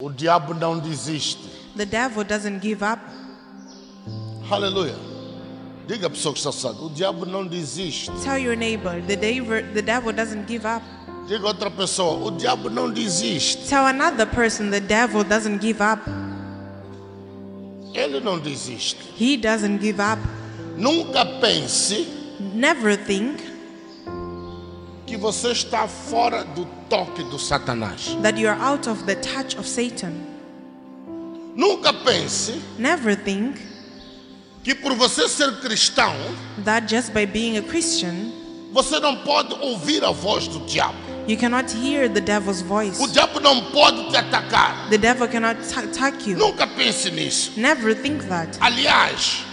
O diabo não desiste. The devil doesn't give up. Aleluia. Diga a pessoa que está sendo. O diabo não desiste. Tell your neighbor, the devil doesn't give up. Diga a outra pessoa. O diabo não desiste. Tell another person, the devil doesn't give up. Ele não desiste. He doesn't give up. Nunca pense Never think que você está fora do toque do Satanás. that you're out of the touch of Satan. Nunca pense Never think que por você ser cristão, that just by being a Christian, você não pode ouvir a voz do diabo. you cannot hear the devil's voice. O diabo não pode te atacar. The devil cannot attack you. Nunca pense nisso. Never think that. Aliás,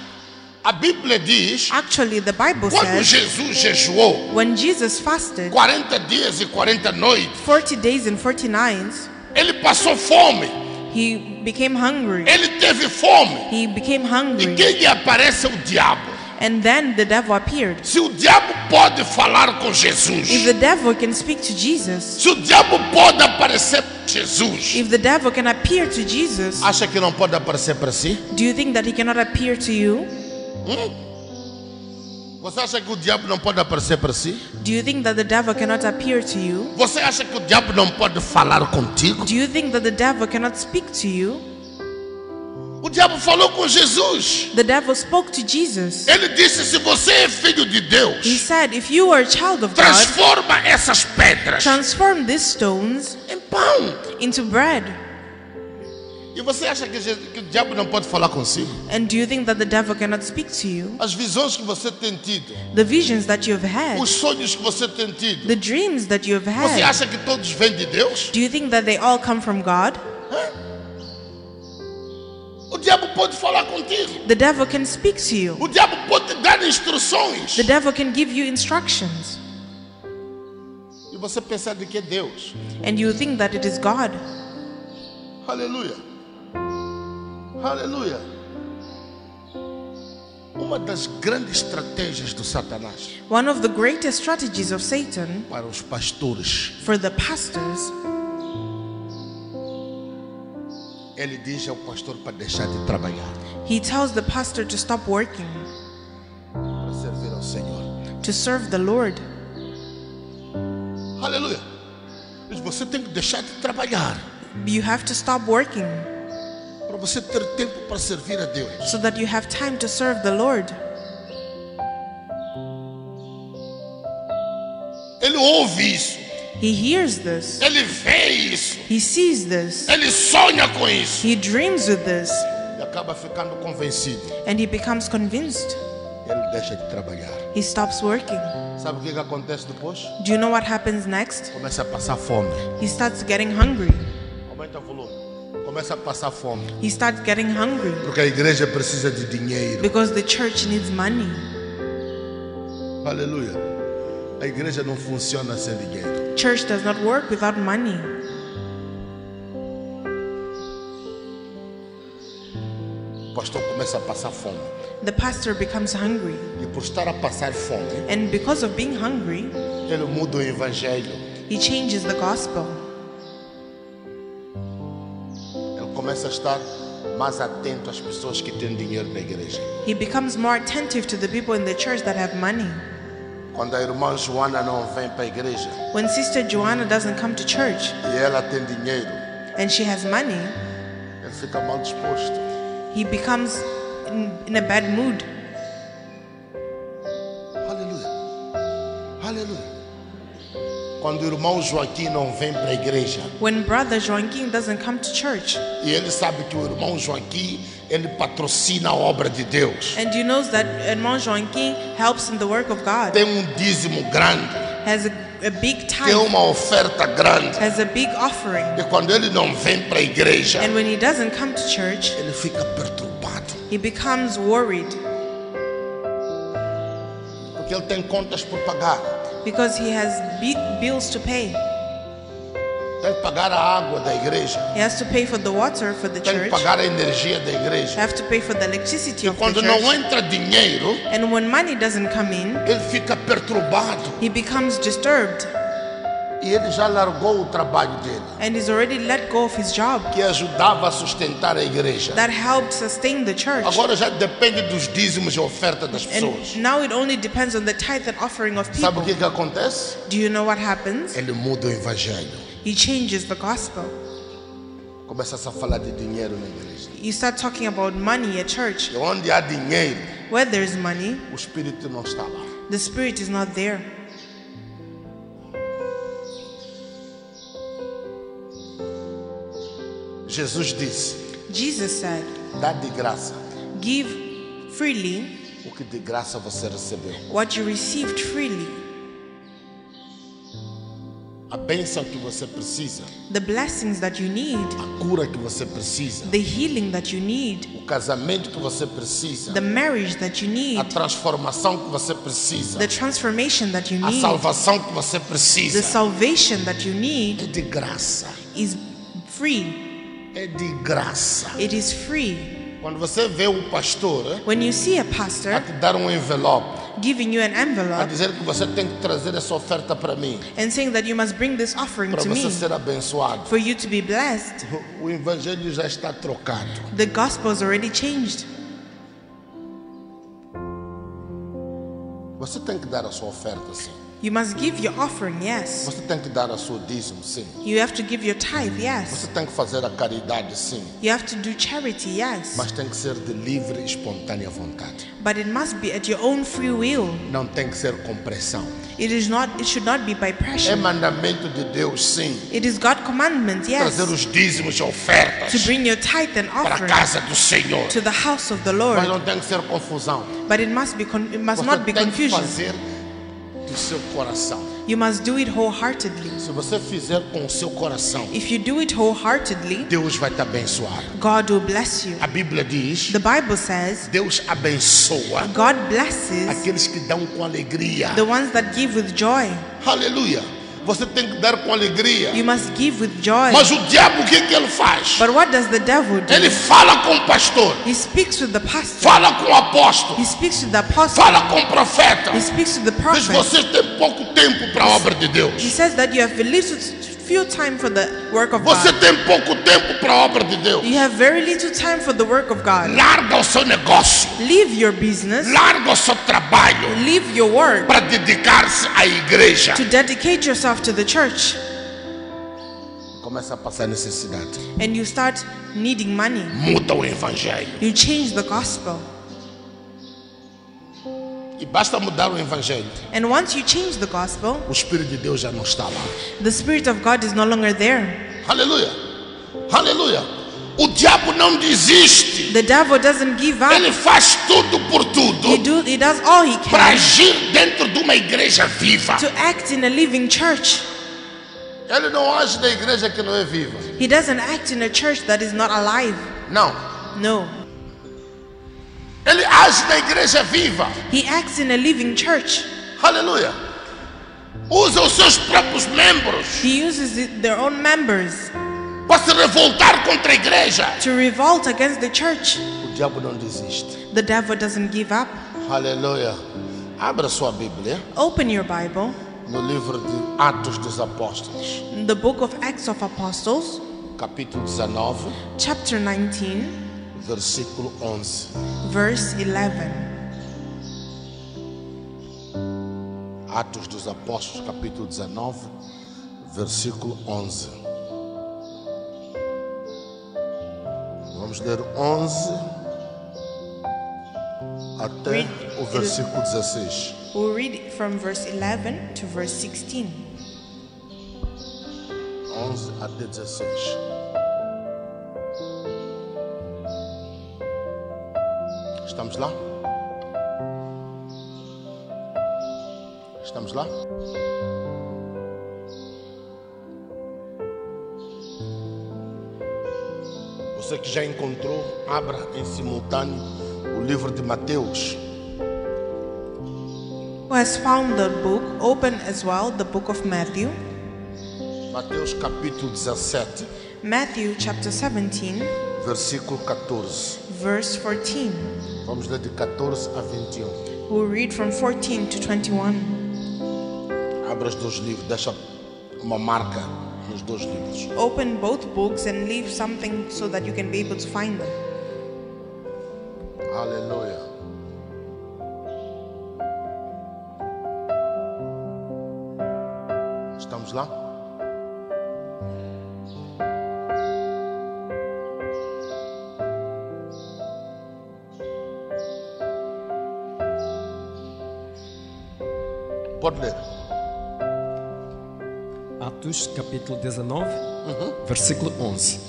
a Bíblia diz, Actually, the Bible quando says Jesus jejuou when Jesus fasted 40 dias e 40 noites, 40 days and 40 nights, ele passou fome. he became hungry. Ele teve fome. He became E hungry. quem lhe aparece é o diabo. And then the devil appeared. Se o diabo pode falar com Jesus, If the devil can speak to Jesus, se o diabo pode aparecer para Jesus, if the devil can appear to Jesus, acha que não pode aparecer para si? do you think that he cannot appear to you? Você acha que o diabo não pode aparecer para si? Do you think that the devil cannot appear to you? Você acha que o diabo não pode falar contigo? Do you think that the devil cannot speak to you? O diabo falou com Jesus. The devil spoke to Jesus. Ele disse: se você é filho de He Deus, said, if you are a child of God, transforma essas pedras transform these stones em pão. into bread. E você acha que o diabo não pode falar consigo? And do you think that the devil cannot speak to you? As visões que você tem tido, The visions that you have had, os sonhos que você tem tido, the dreams that you have você had, acha que todos vêm de Deus? do you think that they all come from God? O diabo pode falar contigo. The devil can speak to you. O diabo pode te dar instruções. The devil can give you instructions. E você pensa de que é Deus. And you think that it is God. Aleluia. Aleluia. Uma das grandes estratégias do Satanás One of the greatest strategies of Satan para os pastores, for the pastors, ele diz ao pastor para deixar de trabalhar, he tells the pastor to stop working, para servir ao Senhor. to serve the Lord. Aleluia. Diz: você tem que deixar de trabalhar You have to stop working para você ter tempo para servir a Deus. so that you have time to serve the Lord. Ele ouve isso, He hears this. ele vê isso, He sees this. ele sonha com isso He dreams with this. e acaba ficando convencido. And he becomes convinced. Ele deixa de trabalhar. He stops working. Sabe o que acontece depois? Do you know what happens next? Começa a passar fome. He starts getting hungry. Aumenta o volume. Começa a passar fome. He starts getting hungry Porque a igreja precisa de dinheiro. because the church needs money. Aleluia. A igreja não funciona sem dinheiro. Church does not work without money. O pastor começa a passar fome. The pastor becomes hungry. E por estar a passar fome, And because of being hungry, ele muda o evangelho. he changes the gospel. Ele começa a estar mais atento às pessoas que têm dinheiro na igreja. He becomes more attentive to the people in the church that have money. Quando a irmã Joana não vem para a igreja When Sister Joanna doesn't come to church e ela tem dinheiro, and she has money, ele fica mal disposto. he becomes in a bad mood. Aleluia. Aleluia. Quando o irmão Joaquim não vem para a igreja When Brother Joaquim doesn't come to church, e ele sabe que o irmão Joaquim, ele patrocina a obra de Deus, and you know that Irmão Joaquim helps in the work of God, tem dízimo grande, has a big tem tithe, uma oferta grande, has a big offering, e quando ele não vem para a igreja, and when he doesn't come to church, ele fica perturbado, he becomes worried porque ele tem contas por pagar. because he has bills to pay. Tem que pagar a água da igreja, He has to pay for the water for the tem que church, pagar a energia da igreja. have to pay for the electricity E of the quando não church, entra dinheiro, and when money doesn't come in, ele fica perturbado. he becomes disturbed. E ele já largou o trabalho dele, and he's already let go of his job que ajudava a sustentar a igreja. that helped sustain the church. Agora já depende dos dízimos e oferta das pessoas. And now it only depends on the tithe and offering of Sabe o people. que acontece? Do you know what happens? Ele muda o evangelho. He changes the gospel. Começa a falar de dinheiro na igreja. You start talking about money at church. E onde há dinheiro, Where there's money, o Espírito não está lá. the Spirit is not there. Jesus disse, Jesus said, dá de graça give freely o que de graça você recebeu. what you received freely. A bênção que você precisa, The blessings that you need, a cura que você precisa, the healing that you need, o casamento que você precisa, the marriage that you a need, transformação que você precisa, the transformation that you a need, salvação que você the precisa, salvation that you é need de graça. is free. É de graça. It is free. Quando você vê o pastor When you see a a pastor te dar um envelope, giving you an a envelope dizer que você tem que trazer essa oferta para mim, and saying that you must bring this offering para to você me ser abençoado, for you to be blessed, o evangelho já está trocado. the gospel is already changed. Você tem que dar a sua oferta, sim. You must give your offering, yes. Você tem que dar a sua dízimo, sim. You have to give your tithe, yes. Você tem que fazer a caridade, sim. You have to do charity, yes. Mas tem que ser de livre e espontânea vontade. But it must be at your own free will. Não tem que ser com pressão. It should not be by É pressure. mandamento de Deus, sim. It is God's commandment, yes, Trazer os dízimos e ofertas to bring your tithe and para a offering casa do Senhor. to the house of the Mas Lord. não tem que ser confusão. But it must Você not be tem que confusion. fazer do seu coração. You must do it wholeheartedly. Se você fizer com o seu coração, If you do it wholeheartedly, Deus vai te abençoar. God will bless you. A Bíblia diz, The Bible says Deus abençoa God blesses aqueles que dão com alegria. the ones that give with joy. Aleluia. Você tem que dar com alegria. You must give with joy. Mas o diabo, o que ele faz? But what does the devil do? Ele fala com o pastor, He speaks with the pastor. fala com o apóstolo, He speaks with the apostle. fala com o profeta. He speaks to the Diz, prophet. vocês têm pouco tempo para a obra de Deus. He says that you have few time for the work of Você God. tem pouco tempo para a obra de Deus. You have very little time for the work of God. Larga o seu negócio, Leave your business, larga o seu trabalho leave your work para dedicar-se à igreja. to dedicate yourself to the church, Começa a passar necessidade. and you start needing money. Muda o evangelho. You change the gospel. E basta mudar o evangelho. And once you change the gospel, O Espírito de Deus já não está lá. the Spirit of God is no longer there. Aleluia. Aleluia. O diabo não desiste. The devil doesn't give up. Ele faz tudo por tudo He does all he para can agir dentro de uma igreja viva. to act in a living church. Ele não age na igreja que não é viva. He doesn't act in a church that is not alive. Não. No. Ele age na igreja viva. He acts in a living church. Aleluia. Usa os seus próprios membros He uses their own members para se revoltar contra a igreja. to revolt against the church. O diabo não desiste. The devil doesn't give up. Aleluia. Abra sua Bíblia Open your Bible, no livro de Atos dos Apóstolos, the book of Acts of Apostles, capítulo 19, chapter 19, versículo 11. verse 11. Atos dos Apóstolos, capítulo 19, versículo 11. Vamos ler 11 até Read. o versículo 16. We'll read it from verse 11 to verse 16. 11 até 16. Estamos lá? Estamos lá? Você que já encontrou, abra em simultâneo o livro de Mateus, Who has found the book, open as well the book of Matthew. Mateus capítulo 17, Matthew chapter 17, versículo 14. verse 14. Vamos ler de 14 a 21. We'll read from 14 to 21. Abra os dois livros, deixa uma marca nos dois livros. Open both books and leave something so that you can be able to find them. Aleluia. Estamos lá? Pode ler. Atos capítulo 19, versículo 11.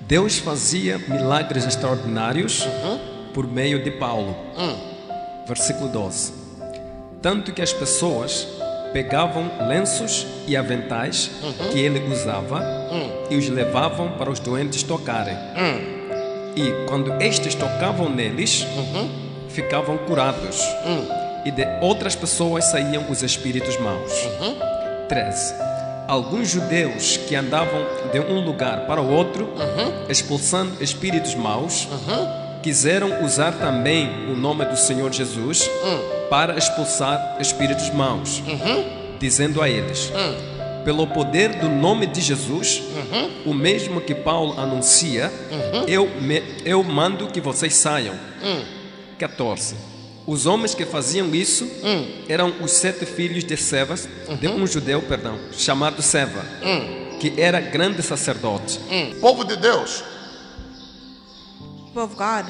Deus fazia milagres extraordinários por meio de Paulo. Versículo 12. Tanto que as pessoas pegavam lenços e aventais que ele usava e os levavam para os doentes tocarem. E quando estes tocavam neles, ficavam curados. E de outras pessoas saíam os espíritos maus. 13. Alguns judeus que andavam de um lugar para o outro, expulsando espíritos maus, quiseram usar também o nome do Senhor Jesus para expulsar espíritos maus, dizendo a eles: pelo poder do nome de Jesus, o mesmo que Paulo anuncia, eu mando que vocês saiam. 14. Os homens que faziam isso eram os 7 filhos de Sevas, de um judeu, chamado Seva, que era grande sacerdote. Povo de Deus, People of God,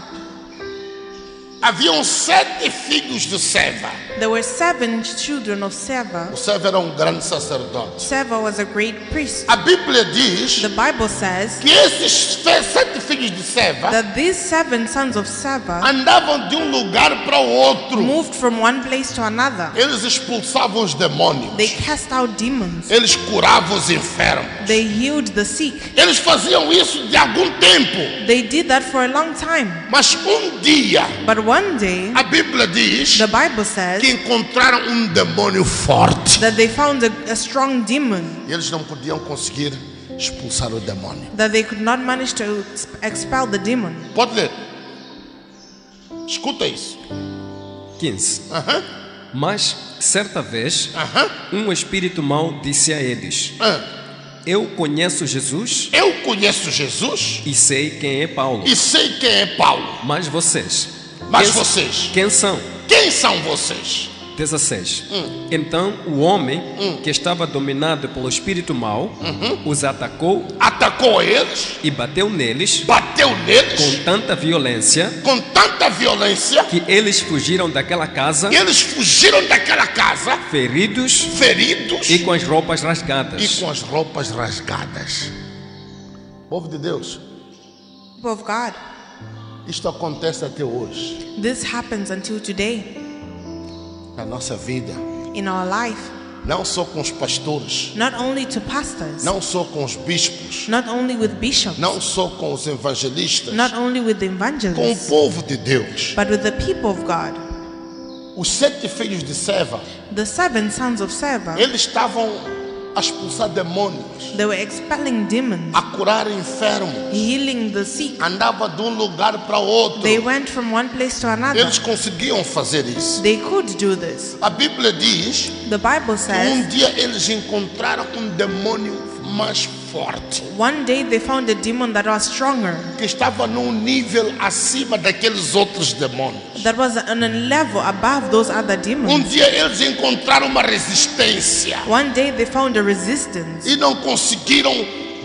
haviam 7 filhos de Seva. there were 7 children of Seva. O Seva era grande sacerdote. Seva was a great priest. A Bíblia diz The Bible says que esses 7 filhos de Seva that these 7 sons of Seva andavam de lugar para o outro. moved from one place to another. Eles expulsavam os demônios. They cast out demons. Eles curavam os enfermos. They healed the sick. Eles faziam isso de algum tempo. They did that for a long time. Mas dia, But one day, a Bíblia diz the Bible says que encontraram demônio forte. that they found a strong demon, E eles não podiam conseguir expulsar o demônio. that they could not manage to expel the demon. Pode ler. Escuta isso. 15. Mas, certa vez, um espírito mau disse a eles: eu conheço Jesus Eu conheço Jesus e sei quem é Paulo. e sei quem é Paulo. Mas vocês? Mas vocês? Quem são? Quem são vocês? 16. Então o homem que estava dominado pelo espírito mau os atacou Atacou eles, e bateu neles bateu neles com tanta violência com tanta violência que eles fugiram daquela casa que eles fugiram daquela casa feridos feridos e com as roupas e rasgadas. com as roupas rasgadas. Povo de Deus, People of God, isto acontece até hoje this happens until today na nossa vida, in our life, não só com os pastores, not only to pastors, não só com os bispos, not only with bishops, não só com os evangelistas, not only with the com o evangelists, povo de Deus. but with the people of God. Os 7 filhos de Seva, The 7 sons of Seva, eles estavam a expulsar demônios, they were expelling demons, a curar enfermos, healing the sick. andava de lugar para outro. They went from one place to another. Eles conseguiam fazer isso. They could do this. A Bíblia diz The Bible que says dia eles encontraram demônio mais forte, one day they found a demon that was stronger, que estava num nível acima daqueles outros demônios. that was on a level above those other demons. Dia eles encontraram uma resistência One day they found a resistance e não conseguiram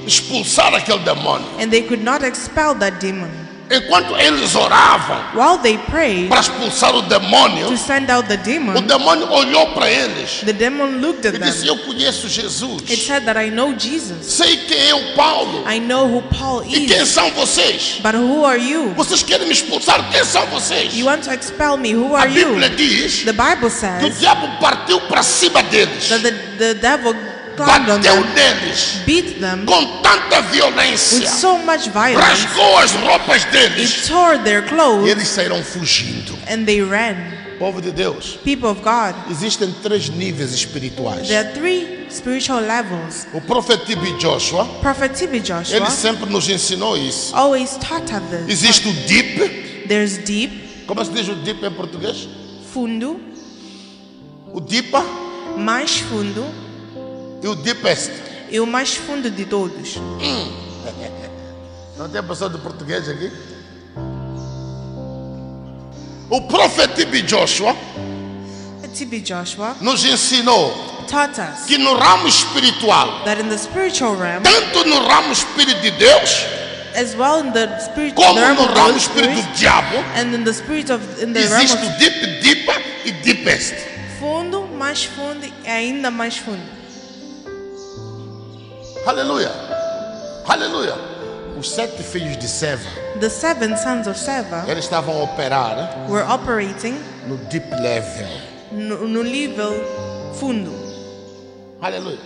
expulsar aquele demônio. and they could not expel that demon. Enquanto eles oravam While they prayed para expulsar o demônio, to send out the o demon, demônio olhou para eles the demon looked at e disse: them. eu conheço Jesus, It said that I know Jesus. sei quem é o Paulo. I know who Paul E quem is. são vocês? But who are you? Vocês querem me expulsar? Quem são vocês? You want to expel me? Who A are you? Bíblia diz The Bible que o says diabo partiu para cima deles, that the devil climbed on bateu them, neles beat them com tanta with violência, so much violence. rasgou as roupas It deles tore their e clothes eles saíram fugindo. and they ran. Povo de Deus, People of God, existem 3 níveis espirituais. there are 3 spiritual levels. O profeta T.B. Joshua, Prophet T.B. Joshua ele sempre nos ensinou isso. always taught us this. Existe o deep. There's deep, Como se diz o deep em português? fundo, O dipa mais fundo, E o deepest? e o mais fundo de todos. Não tem pessoa do português aqui? O profeta T.B. Joshua T.B. Joshua nos ensinou taught us que no ramo espiritual, that in the spiritual realm, tanto no ramo espírito de Deus, as well in the spirit, como the realm no of the ramo Holy espírito Spirit, do diabo, and in the spirit of in the realm existe o of deep, deeper e deepest. fundo, mais fundo e ainda mais fundo. Aleluia. Aleluia. Os 7 filhos de Seva, The 7 sons of Seva eles estavam a operar were operating no deep level. no nível fundo, Aleluia.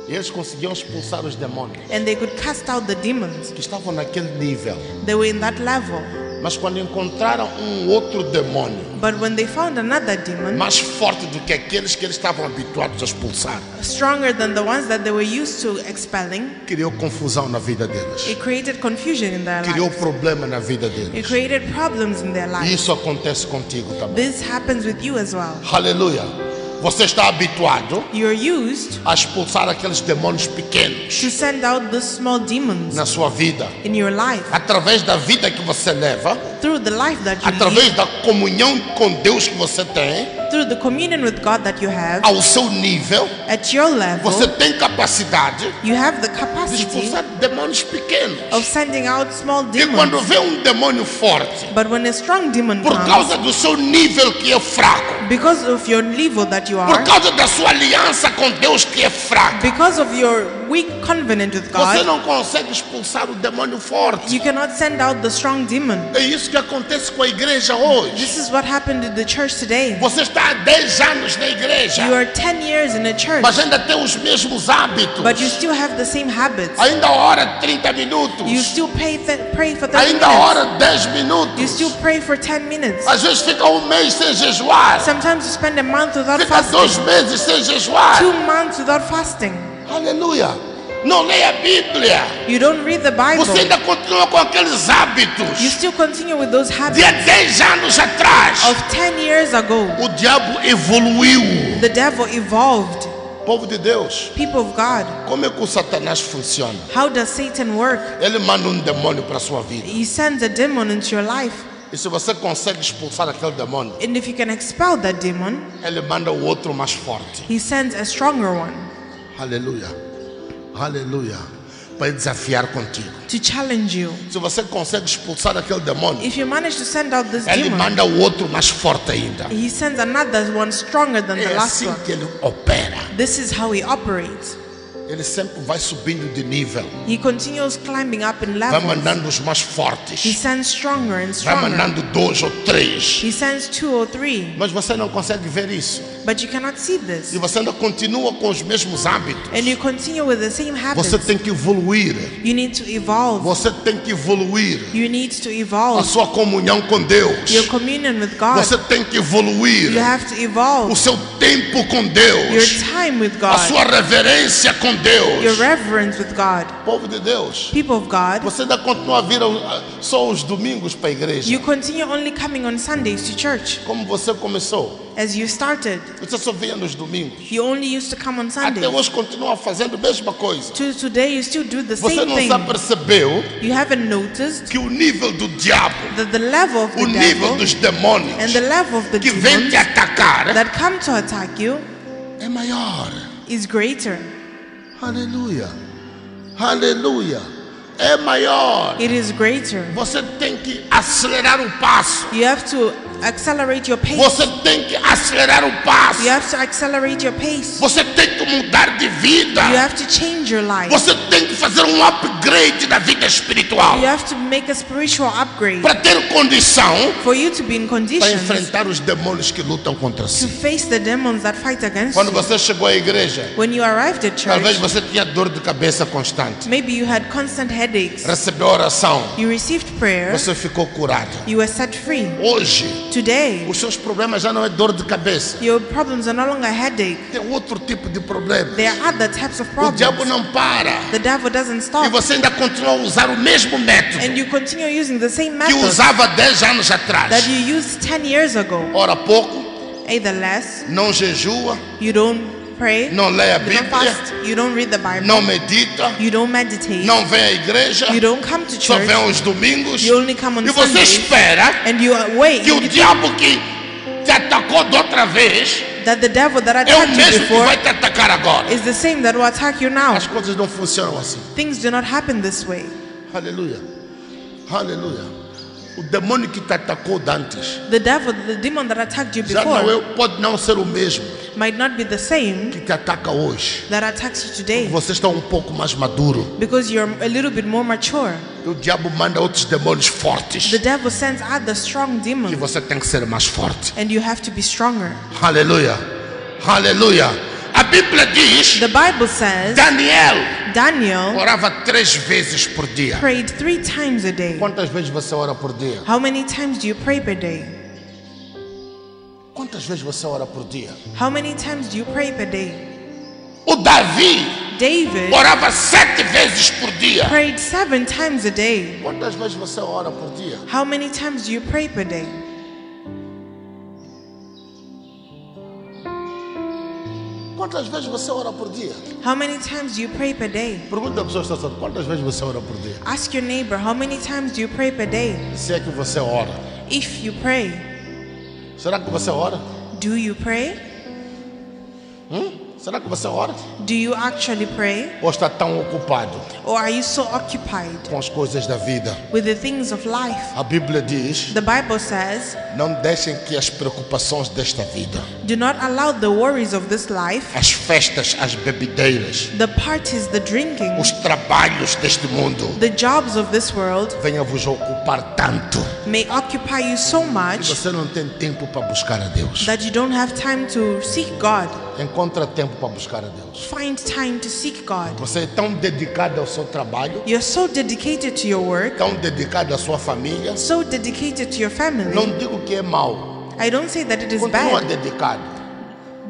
E eles conseguiam expulsar os demônios and they could cast out the demons. que estavam naquele nível. They were in that level. Mas quando encontraram um outro demônio But when they found another demon, mais forte do que aqueles que eles estavam habituados a expulsar, stronger than the ones that they were used to expelling, criou confusão na vida deles. it created confusion in their Criou lives. problema na vida It deles. created problems in their E lives. isso acontece contigo também. This happens with you as well. Aleluia. Você está habituado You're used a expulsar aqueles demônios pequenos to send out the small demons na sua vida, in your life através da vida que você leva, through the life that you através lead, da comunhão com Deus que você tem, through the communion with God that you have ao seu nível. at your level. Você tem capacidade You have the de capacity expulsar demônios pequenos. of sending out small E quando demons. vê um demônio forte, But when a strong demon por comes, causa do seu nível que é fraco, because of your level that you por are, causa da sua aliança com Deus que é fraca, because of your weak covenant with você God, não consegue expulsar o demônio forte. you cannot send out the strong demon. É isso que acontece com a igreja hoje. This is what happened in the church today. Você está há 10 anos na igreja, You are 10 years in a church, mas ainda tem os mesmos hábitos. but you still have the same habits. Ainda ora 30 minutos. You still pray for 30 Ainda minutes. ora 10 You minutos. still pray for 10 minutes. Às vezes fica um mês sem jejuar. Sometimes you spend a month without Fica 2 fasting, meses sem jejuar. 2 months without fasting. Aleluia. Não leia a Bíblia. You don't read the Bible. Você ainda continua com aqueles hábitos You still continue with those de habits há 10 anos atrás. of 10 years ago. O diabo evoluiu. The devil evolved. Povo de Deus, People of God, como é que o Satanás funciona? how does Satan work? Ele manda um demônio para a sua vida. He sends a demon into your life. E se você consegue expulsar aquele demônio, And if you can expel that demon, ele manda o outro mais forte. he sends a stronger one Aleluia. Aleluia. Para desafiar contigo. to challenge you. Se você consegue expulsar aquele demônio, If you manage to send out this ele demon, manda o outro mais forte ainda. he sends another one stronger than the É last assim one. que ele opera. This is how he operates. Ele sempre vai subindo de nível. He continues climbing up in Vai levels. mandando os mais He fortes. sends stronger and Vai stronger. mandando 2 ou 3. He sends 2 or 3. Mas você não consegue ver isso. But you cannot see this. E você ainda continua com os mesmos hábitos. And you continue with the same habits. Você tem que evoluir. You need to evolve. Você tem que evoluir. You need to A evolve. sua comunhão com Deus. Your communion with God. Você tem que evoluir. You have to O evolve. seu tempo com Your Deus. time with A God. sua reverência com Your Deus. reverence with God. Povo de Deus. People of God, Você ainda continua a vir só os domingos para a igreja. you continue only coming on Sundays to church Como você começou. as you started. Você só vinha nos domingos. You only used to come on Até Sundays. hoje continua fazendo a mesma coisa. To today, you still do the Você same não thing. já percebeu You haven't noticed que o nível do diabo, that the level of o the nível devil dos demônios and the level of the que vem demons te atacar that come to attack you é maior. is greater. Aleluia. Aleluia. É maior. It is greater. Você tem que acelerar o passo. You have to accelerate your pace. Você tem que acelerar o passo. You have to accelerate your pace. Você tem que mudar de vida. You have to change your life. Você tem que fazer um upgrade da vida espiritual You have to make a spiritual upgrade para ter condição for you to be in para conditions enfrentar os demônios que lutam contra to si. face the demons that fight against Quando you. você chegou à igreja, When you arrived at talvez church, você tinha dor de cabeça constante. maybe you had constant headaches. Recebeu oração, You received prayer. você ficou curado. You were set free. Hoje, Today, os seus problemas já não é dor de cabeça. your problems are no longer headache. Tem outro tipo de problema. There are other types of O diabo problems. não para. The devil doesn't E stop. você ainda continua a usar o mesmo método And you continue using the same que method usava 10 anos that atrás. you used 10 years ago. Ora pouco, Either less, não jejua, you don't pray, não lê a you don't Bíblia, fast, you don't read the Bible, não medita, you don't meditate, não vem à igreja, you don't come to só church, vem aos domingos, you only come on e você Sundays, espera and you wait que o diabo que te atacou de outra vez that the devil that é o attacked you mesmo que before vai te atacar agora. is the same that will attack you now. As coisas não funcionam assim. Things do not happen this way. Aleluia. Aleluia. O demônio que te atacou antes The demon that attacked you já não before pode não ser o mesmo might not be the same que te ataca hoje. that attacks you today, Você está um pouco mais maduro. because you're a little bit more mature. E o diabo manda outros demônios fortes. The devil sends out the strong E demons, você tem que ser mais forte. and you have to be stronger. Aleluia. Aleluia. A Bíblia diz, The Bible says Daniel orava 3 vezes por dia. prayed 3 times a day. Quantas vezes você ora por dia? How many times do you pray per day? Quantas vezes você ora por dia? How many times do you pray per day? O Davi David orava 7 vezes por dia. prayed 7 times a day. Quantas vezes você ora por dia? How many times do you pray per day? Quantas vezes você ora por dia? How many times do you pray per day? Pergunta a pessoa que está falando, quantas vezes você ora por dia? Ask your neighbor, how many times do you pray per day? Se é que você ora. If you pray, Será que você ora? do you pray? Será que você ora? Do you actually pray? Ou está tão ocupado Or are you so occupied com as coisas da vida? with the things of life? A Bíblia diz, The Bible says, não deixem que as preocupações desta vida, do not allow the worries of this life, as festas, as bebideiras, the parties, the drinking, os trabalhos deste mundo the jobs of this world venham vos ocupar tanto may occupy you so que much você não tem tempo para buscar a Deus. that you don't have time to seek God. Encontra tempo para buscar a Deus. Find time to seek God. Você é tão dedicado ao seu trabalho, You're so dedicated to your work, tão dedicado à sua família. so dedicated to your family. Não digo que é mau, I don't say that it is continua bad. dedicado,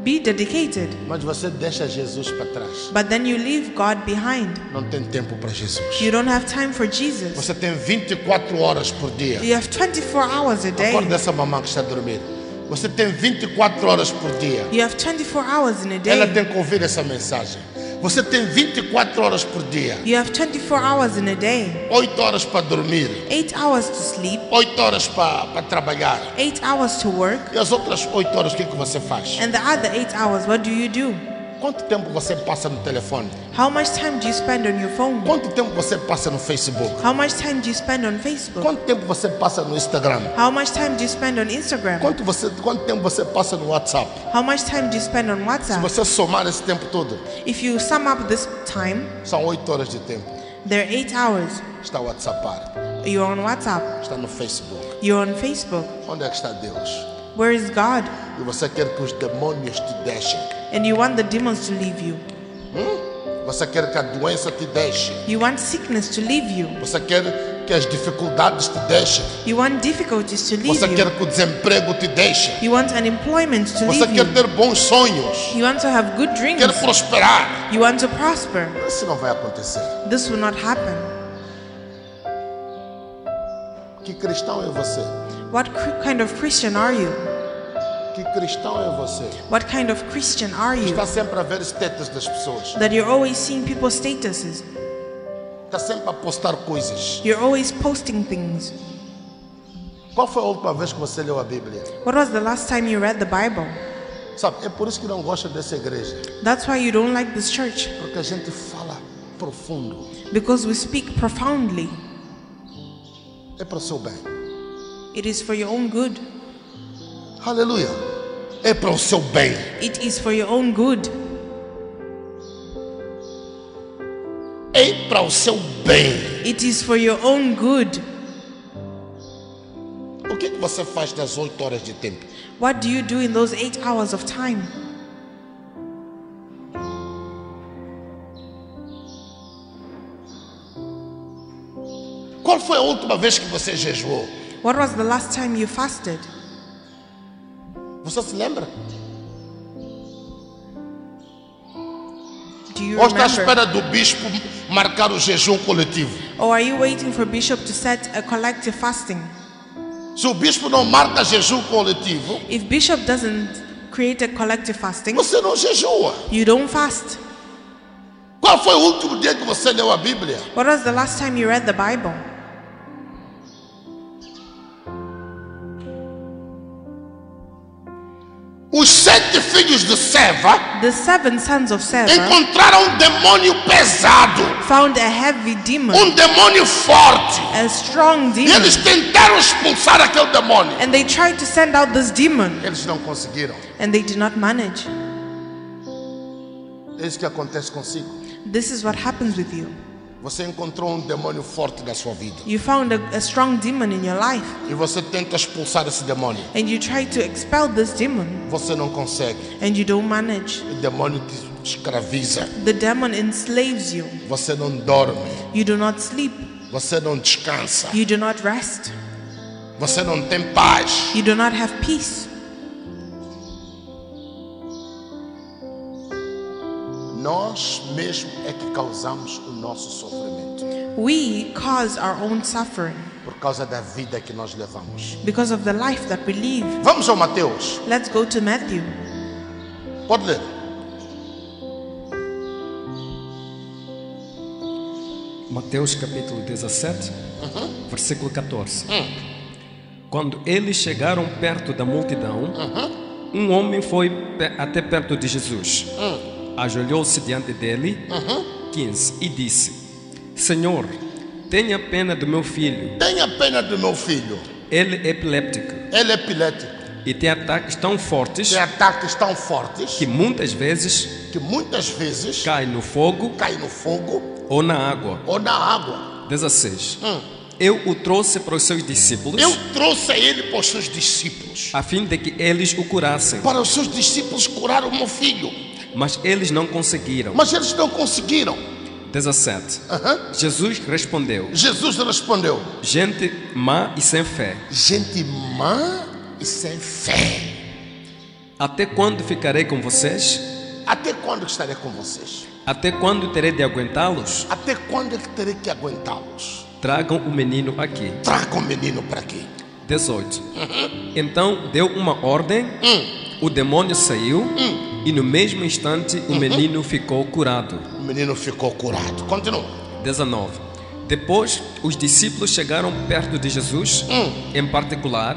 Be dedicated. mas você deixa Jesus para trás. But then you leave God behind. Não tem tempo para Jesus. You don't have time for Jesus. Você tem 24 horas por dia. You have 24 hours a day. Acorda essa mamãe que está dormindo. Você tem 24 horas por dia. You have 24 hours in a Ela day. tem que ouvir essa mensagem. Você tem 24 horas por dia. You have 24 hours in a day. 8 horas para dormir. 8 hours to sleep, 8 horas para trabalhar. 8 hours to work, E as outras 8 horas o que você faz? and the other 8 hours, what do you do? Quanto tempo você passa no telefone? How much time do you spend on your phone? Quanto tempo você passa no Facebook? How much time do you spend on Facebook? Quanto tempo você passa no Instagram? How much time do you spend on Instagram? Quanto tempo você passa no WhatsApp? How much time do you spend on Se WhatsApp? você somar esse tempo todo, If you sum up this time, são 8 horas de tempo. there are 8 hours. Está no WhatsApp, You're on WhatsApp. está no Facebook. You're on Facebook. Onde é que está Deus? Where is God? E você quer que os demônios te deixem. And you want the demons to leave you. Você quer que a doença te deixe. You want sickness to leave you. Você quer que as dificuldades te deixem. You want difficulties to leave Você quer you. que o desemprego te deixe. You want unemployment to Você leave quer you. ter bons sonhos. You want to have good dreams. Quer prosperar. You want to prosper. Isso não vai acontecer. This will not happen. Que cristão é você? What kind of Christian are you? Que cristão é você? What kind of Christian are you? Está sempre a ver status das pessoas. That you're always seeing people's statuses. Está sempre a postar coisas. You're always posting things. Qual foi a última vez que você leu a Bíblia? What was the last time you read the Bible? Sabe, é por isso que não gosta dessa igreja. That's why you don't like this church. Porque a gente fala profundo. Because we speak profoundly. É para o seu bem. It is for your own good. Aleluia. É para o seu bem. It is for your own good. É para o seu bem. It is for your own good. O que você faz nas 8 horas de tempo? What do you do in those 8 hours of time? Qual foi a última vez que você jejuou? What was the last time you fasted? Você se lembra? Do you Ou está à remember? espera do bispo marcar o jejum coletivo? Or are you waiting for Bishop to set a collective fasting? Se o bispo não marca jejum coletivo, If Bishop doesn't create a collective fasting, você não jejua. you don't fast. Qual foi o último dia que você leu a Bíblia? What was the last time you read the Bible? Os 7 filhos de Seva The 7 sons of Seva encontraram um demônio pesado, found a heavy demon, um demônio forte. a strong E demon, eles tentaram expulsar aquele demônio. and they tried to send out this demon, Eles não conseguiram. and they did not manage. É isso que acontece consigo. This is what happens with you. Você encontrou um demônio forte na sua vida. You found a strong demon in your life, E você tenta expulsar esse demônio. and you try to expel this demon, Você não consegue. and you don't manage. O demônio te escraviza. The demon enslaves you. Você não dorme. You do not sleep. Você não descansa. You do not rest. Você não tem paz. You do not have peace. Nós mesmo é que causamos o nosso sofrimento. We cause our own suffering Por causa da vida que nós levamos. because of the life that we live. Vamos ao Mateus. Let's go to Matthew. Pode ler. Mateus capítulo 17, versículo 14. Quando eles chegaram perto da multidão, um homem foi até perto de Jesus. Ajoelhou-se diante dele, 15, e disse: Senhor, tenha pena do meu filho. Tenha pena do meu filho. Ele é epiléptico Ele é epilético. e tem ataques tão fortes Tem ataques tão fortes que muitas vezes que muitas vezes cai no fogo cai no fogo ou na água. ou na água. 16. Eu o trouxe para os seus discípulos Eu trouxe ele para os seus discípulos. a fim de que eles o curassem, Para os seus discípulos curar o meu filho. mas eles não conseguiram. Mas eles não conseguiram. 17. Jesus respondeu: Jesus respondeu: gente má e sem fé, gente má e sem fé. até quando ficarei com vocês? Até quando estarei com vocês? Até quando terei de aguentá-los? Até quando é que terei que aguentá-los? Tragam o menino aqui. Traga o menino para aqui. 18. Então deu uma ordem, o demônio saiu e no mesmo instante o menino ficou curado. O menino ficou curado. Continua. 19. Depois os discípulos chegaram perto de Jesus, em particular,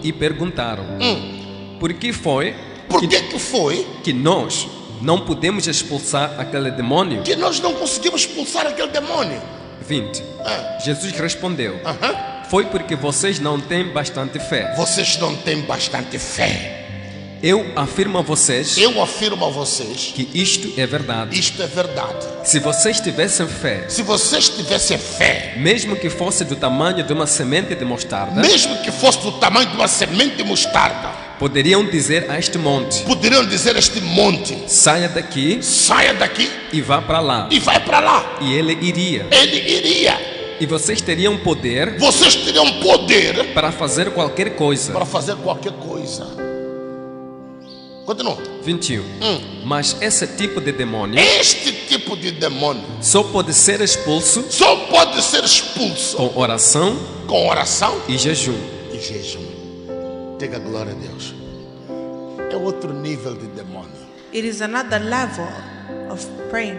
e perguntaram: por que foi Por que foi que nós não podemos expulsar aquele demônio? que nós não conseguimos expulsar aquele demônio? 20. Ah. Jesus respondeu: Aham. foi porque vocês não têm bastante fé. Vocês não têm bastante fé. Eu afirmo a vocês Eu afirmo a vocês, que isto é verdade. isto é verdade. Se vocês tivessem fé, Se vocês tivessem fé, mesmo que fosse do tamanho de uma semente de mostarda, mesmo que fosse do tamanho de uma semente de mostarda, poderiam dizer a este monte: poderiam dizer a este monte: saia daqui saia daqui e vá para lá. e vai para lá. E ele iria. Ele iria. E vocês teriam poder Vocês teriam poder para fazer qualquer coisa. para fazer qualquer coisa. Continua. 21. Mas esse tipo de demônio Este tipo de demônio só pode ser expulso só pode ser expulso com oração com oração e jejum. e jejum. Diga glória a Deus. É outro nível de demônio. It is another level of praying.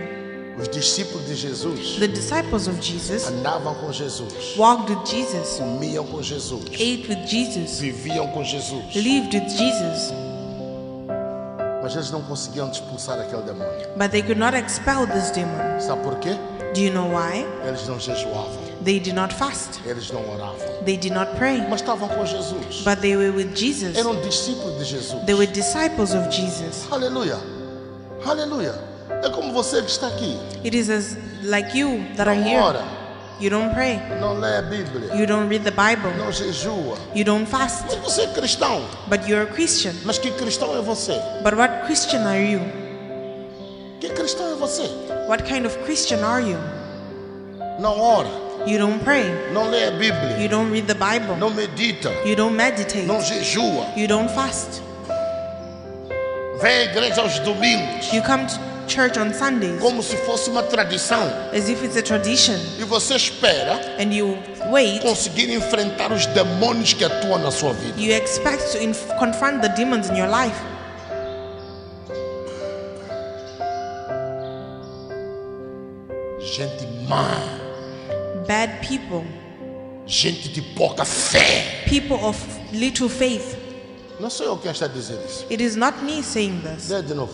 Os discípulos de Jesus The disciples of Jesus andavam com Jesus, walked with Jesus, comiam com Jesus, ate with Jesus, viviam com Jesus, lived with Jesus, mas eles não conseguiam expulsar aquele demônio. but they could not expel this demon. Sabe por quê? Do you know why? Eles não jejuavam, They did not fast. eles não oravam, They did not pray. mas estavam com Jesus. But they were with Jesus. Eram discípulos de Jesus. They were disciples of Jesus. Aleluia, aleluia. É como você que está aqui. It is as like you that are Não here. ora, You don't pray. não lê a Bíblia, You don't read the Bible. não jejua. You don't fast. Mas você é cristão. But you're a Christian. Mas que cristão é você? But what Christian are you? Que cristão é você? What kind of Christian are you? Não ora, You don't pray. não lê a Bíblia, You don't read the Bible. não medita, You don't meditate. não jejua. You don't fast. Vem à igreja aos domingos You come to church on Sundays como se fosse uma tradição. as if it's a tradition, E você espera and you wait. conseguir enfrentar os demônios que atuam na sua vida. You expect to confront the demons in your life. má, bad people, gente de pouca fé. people of little faith. Não sou eu quem está a dizer isso. It is not me saying this. Lê de novo.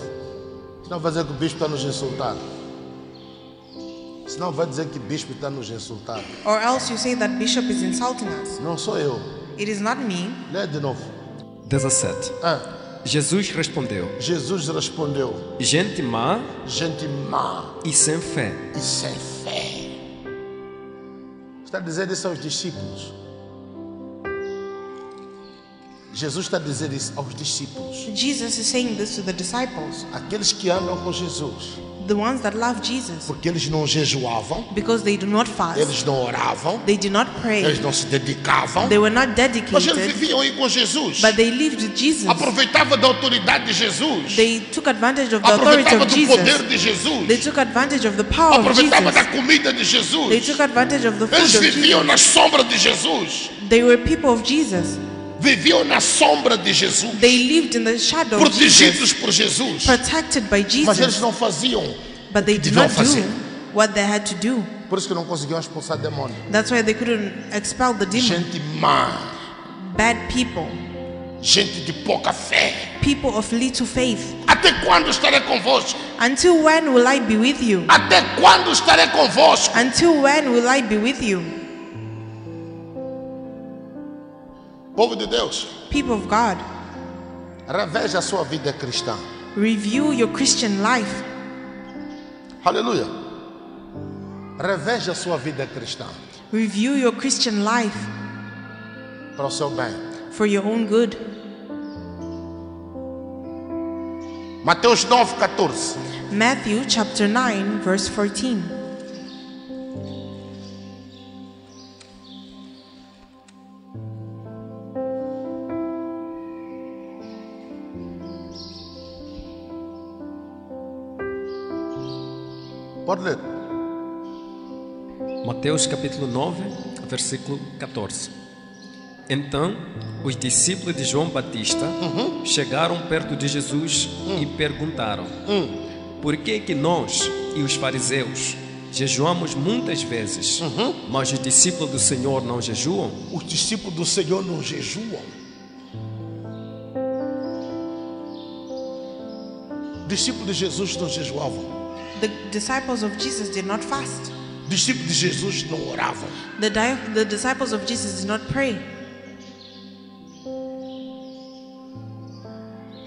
Senão vai dizer que o bispo está nos insultar. Senão vai dizer que o bispo está nos insultar. Or else you say that bishop is insulting us. Não sou eu. It is not me. Lê de novo. 17. Jesus respondeu: Jesus respondeu: gente má gente má e sem fé. e sem fé. Está a dizer isso aos discípulos. Jesus está a dizer isso aos discípulos. Jesus is saying this to the disciples, Aqueles que andam com Jesus. the ones that love Jesus, Porque eles não jejuavam, because they do not fast, eles não oravam, they did not pray, eles não se dedicavam. they were not Mas eles dedicated, viviam aí com Jesus. but they lived with Jesus. Aproveitavam da autoridade de Jesus. They took advantage of the authority Aproveitavam of do poder Jesus. de Jesus. They took advantage of the power of Aproveitavam da Jesus. comida de They Jesus. took advantage of the Eles food of viviam Jesus. na sombra de Jesus. They were people of Jesus. Viviam na sombra de Jesus. They lived in the shadow of Jesus, Protegidos por Jesus. protected by Mas eles Jesus. não faziam. But they did deviam not do fazer. what they had to do. Por isso que não conseguiam expulsar demônio. That's why they couldn't expel the demon. Gente má. Bad people, Gente de pouca fé. people of little faith. Até quando estarei convosco? Until when will I be with you? Até quando estarei convosco? Until when will I be with you? Povo de Deus, People of God, reveja a sua vida cristã. review your Christian life. Aleluia. Reveja a sua vida cristã Review your Christian life para o seu bem. for your own good. Mateus 9:14. Matthew chapter 9, verse 14. Pode ler. Mateus capítulo 9, versículo 14. Então, os discípulos de João Batista chegaram perto de Jesus e perguntaram: por que que nós e os fariseus jejuamos muitas vezes, mas os discípulos do Senhor não jejuam? Os discípulos do Senhor não jejuam. Discípulos de Jesus não jejuavam. The disciples of Jesus did not fast. Discípulos de Jesus não oravam. The disciples of Jesus did not pray.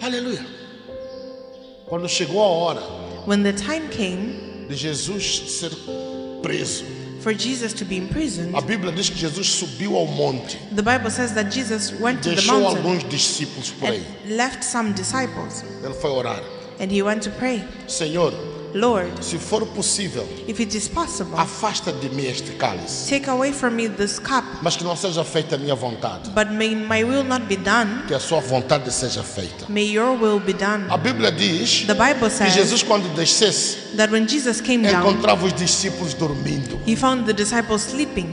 Aleluia. Quando chegou a hora When the time came de Jesus ser preso, for Jesus to be imprisoned, a Bíblia diz que Jesus subiu ao monte, the Bible says that Jesus went to the deixou mountain alguns discípulos por aí. and left some disciples, Ele foi orar. and he went to pray. Senhor, Lord, se for possível, if it is possible, afasta de mim este cálice, take away from me this cup, mas que não seja feita a minha vontade, but may my will not be done, que a sua vontade seja feita. may your will be done. A Bíblia diz The Bible que says Jesus, quando descesse, that when Jesus came down, encontrava os discípulos dormindo. he found the disciples sleeping,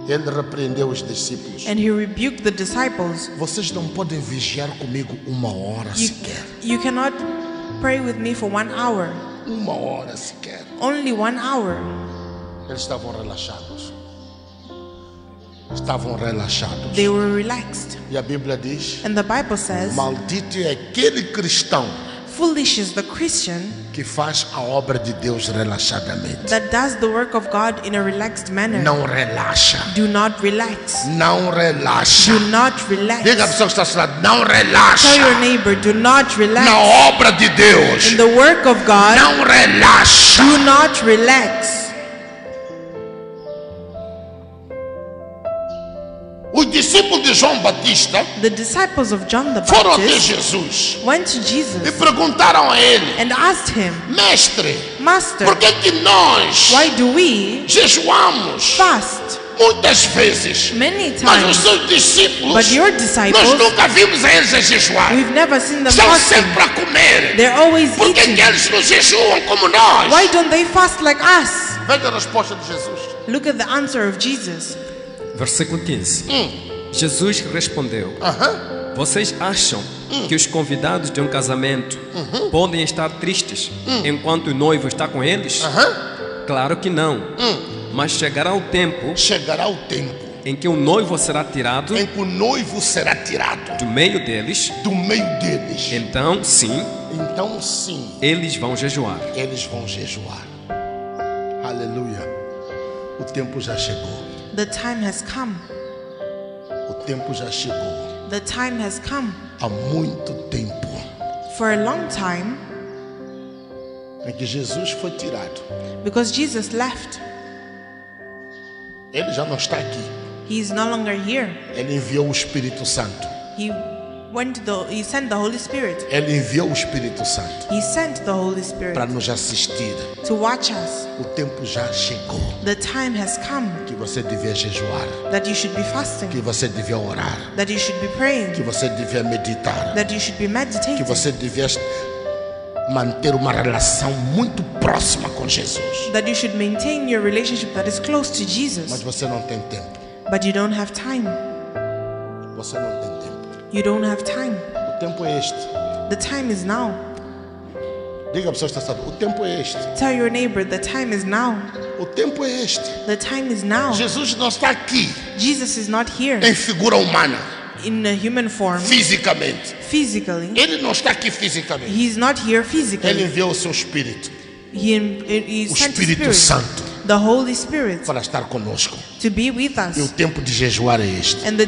Ele repreendeu os discípulos. and he rebuked the disciples. Vocês não podem vigiar comigo uma hora sequer. You cannot pray with me for 1 hour, Uma hora sequer. only 1 hour. Eles estavam relaxados. Estavam relaxados. They were relaxed. E a Bíblia diz: And the Bible says, maldito é aquele cristão foolish is the Christian que faz a obra de Deus relaxadamente. that does the work of God in a relaxed manner. Não relaxa. Do not relax. Não relaxa. Do not relax. Diga a pessoa que está ao seu lado: não Tell your relaxa. neighbor, do not relax. Na obra de Deus. In the work of God, Não relaxa. do not relax. Os discípulos de João Batista The disciples of John the foram até Baptist Jesus went to e Jesus perguntaram a ele: and asked him, Mestre, Master, por que nós why do we jejuamos fast muitas vezes, many mas os times, seus discípulos, but your nós disciples, nunca vimos a eles a jejuar? we've never seen them Estão fasting. sempre a comer. They're always Por que eating. eles não jejuam como nós? Why don't they fast like us? Veja a resposta de Jesus. Look at the answer of Jesus. Versículo 15. Jesus respondeu: vocês acham que os convidados de um casamento podem estar tristes enquanto o noivo está com eles? Claro que não. Mas chegará o tempo Chegará o tempo em que o noivo será tirado em que o noivo será tirado do meio deles. do meio deles. Então, sim, Então sim, eles vão jejuar. eles vão jejuar. Aleluia. O tempo já chegou. The time has come. O tempo já chegou. The time has come. Há muito tempo For a long time, em que Jesus foi tirado. because Jesus left, Ele já não está aqui. he is no longer here. Ele enviou o Espírito Santo. He sent the Holy Spirit. Ele enviou o Espírito Santo He sent the Holy Spirit para nos assistir. to watch us. O tempo já chegou The time has come que você devia jejuar, that you should be fasting, que você devia orar, that you should be praying, que você devia meditar, that you should be que meditating, você devia manter uma relação muito próxima com Jesus. that you should maintain your relationship that is close to Mas Jesus. você não tem tempo. But you don't have time. Você não tem tempo. You don't have time. O tempo é este. The time is now. Diga a pessoa que está certa. O tempo é este. Tell your neighbor the time is now. O tempo é este. The time is now. Jesus não está aqui Jesus is not here em figura humana, in a human form, fisicamente. physically. Ele não está aqui fisicamente. He's not here Ele physically. enviou o seu Espírito, He o sent the Espírito Spirit, Santo, the Holy Spirit, para estar conosco. to be with E o us. tempo de jejuar é este. And the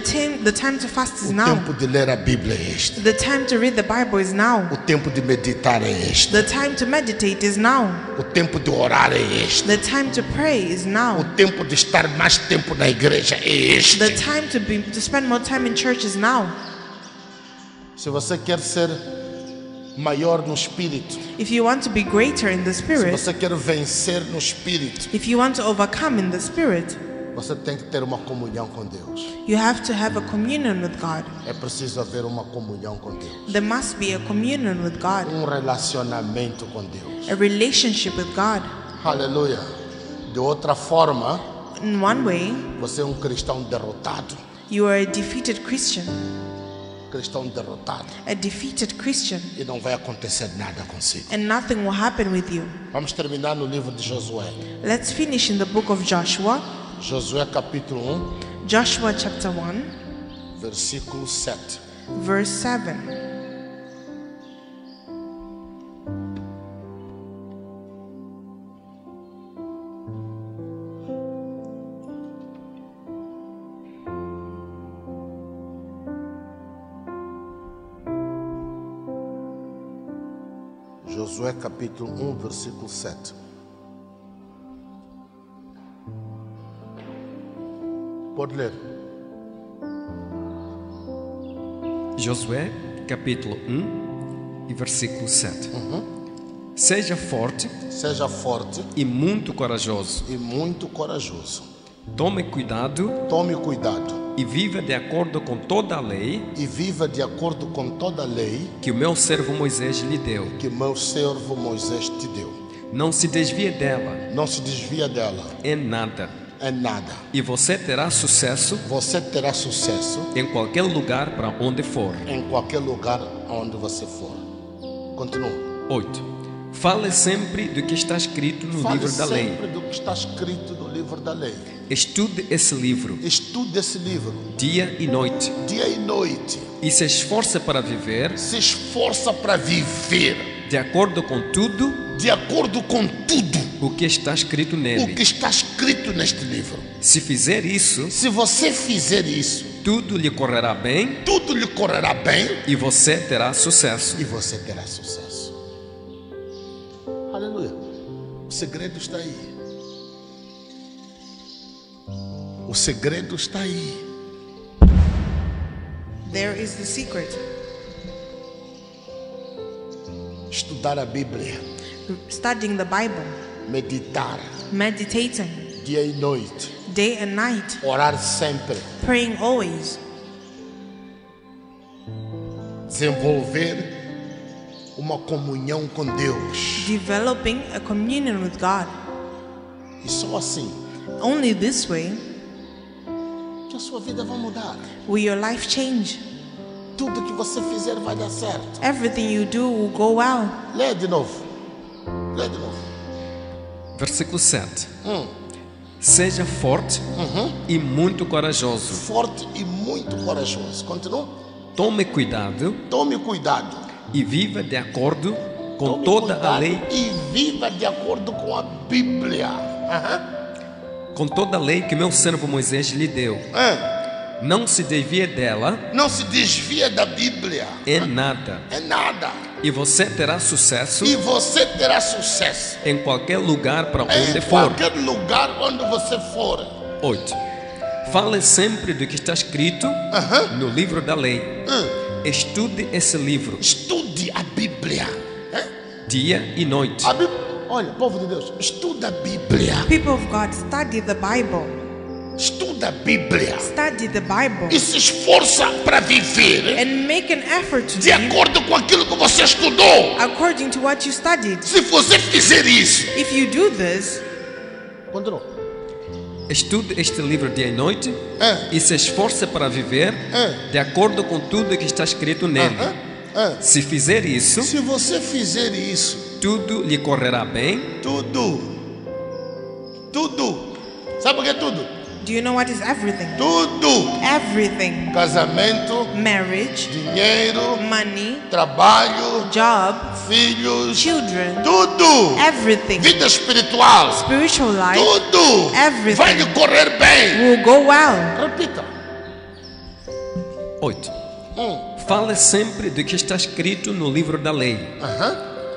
time to fast is O now. tempo de ler a Bíblia é este. The time to read the Bible is now. O tempo de meditar é este. The time to meditate is now. O tempo de orar é este. The time to pray is O now. tempo de estar mais tempo na igreja é este. The time to spend more time in church is now. Se você quer ser maior no espírito, If you want to be greater in the se Spirit, você quer vencer no espírito, if you want to overcome in the Spirit, você tem que ter uma comunhão com Deus. you have to have a communion with God. É preciso haver uma comunhão com Deus. There must be a communion with God, Relacionamento com Deus. a relationship with God. Aleluia. De outra forma, In one way, você é cristão derrotado. you are a defeated Christian, Cristão derrotado. a defeated Christian, E não vai acontecer nada consigo. and nothing will happen with you. Vamos terminar no livro de Josué. Let's finish in the book of Joshua, Josué capítulo 1, Joshua chapter 1, versículo 7. verse 7. Josué capítulo 1, versículo 7. Pode ler. Josué, capítulo 1 e versículo 7. Seja forte Seja forte e muito corajoso. e muito corajoso. Tome cuidado Tome cuidado e viva de acordo com toda a lei e viva de acordo com toda a lei que o meu servo Moisés lhe deu. que meu servo Moisés te deu. Não se desvie dela Não se desvia dela em nada. em nada. E você terá sucesso Você terá sucesso em qualquer lugar para onde for. em qualquer lugar onde você for. Continua. 8. Fale sempre do que está escrito no Fale livro da lei. sempre do que está escrito no livro da lei. Estude esse livro Estude esse livro dia e noite dia e noite. e se esforce para viver Se esforça para viver de acordo com tudo de acordo com tudo o que está escrito o nele. que está escrito neste livro. Se fizer isso, Se você fizer isso, tudo lhe correrá bem tudo lhe correrá bem e você terá sucesso. e você terá sucesso. Aleluia. O segredo está aí. O segredo está aí. There is the secret. Estudar a Bíblia, Studying the Bible, meditar meditating dia e noite, day and night, orar sempre, praying always, desenvolver uma comunhão com Deus. developing a communion with God. E só assim Only this way que a sua vida vai mudar. will your life change. Tudo que você fizer vai dar certo. Everything you do will go well. Lê de novo. Lê de novo. Versículo 7. Seja forte e muito corajoso. Forte e muito corajoso. Continua. Tome cuidado Tome cuidado. e viva de acordo com Tome toda a cuidado lei, e viva de acordo com a Bíblia. com toda a lei que meu servo Moisés lhe deu. Não se desvie dela Não se desvia da Bíblia. em nada, É nada. e você terá sucesso E você terá sucesso em qualquer lugar para onde em for. qualquer lugar onde você for. 8. Fale sempre do que está escrito no livro da lei. Estude esse livro Estude a Bíblia. dia e noite. A Bíblia. Olha, povo de Deus, estuda a Bíblia. People of God, study the Bible. Estuda a Bíblia. Study the Bible. E se esforça para viver And make an effort to de live acordo com aquilo que você estudou. according to what you studied. Se você fizer isso. If you do this, Continua. Estude este livro dia e noite e se esforce para viver de acordo com tudo que está escrito nele. Se fizer isso, Se você fizer isso, tudo lhe correrá bem tudo. Sabe o que é tudo? do you know what is everything? Tudo. Everything. Casamento, Marriage, dinheiro, money, trabalho, job, filhos, children, tudo. everything. Vida espiritual, Spiritual life tudo. Everything. Vai lhe correr bem. will go well. Repita. 8. Fale sempre do que está escrito no livro da lei.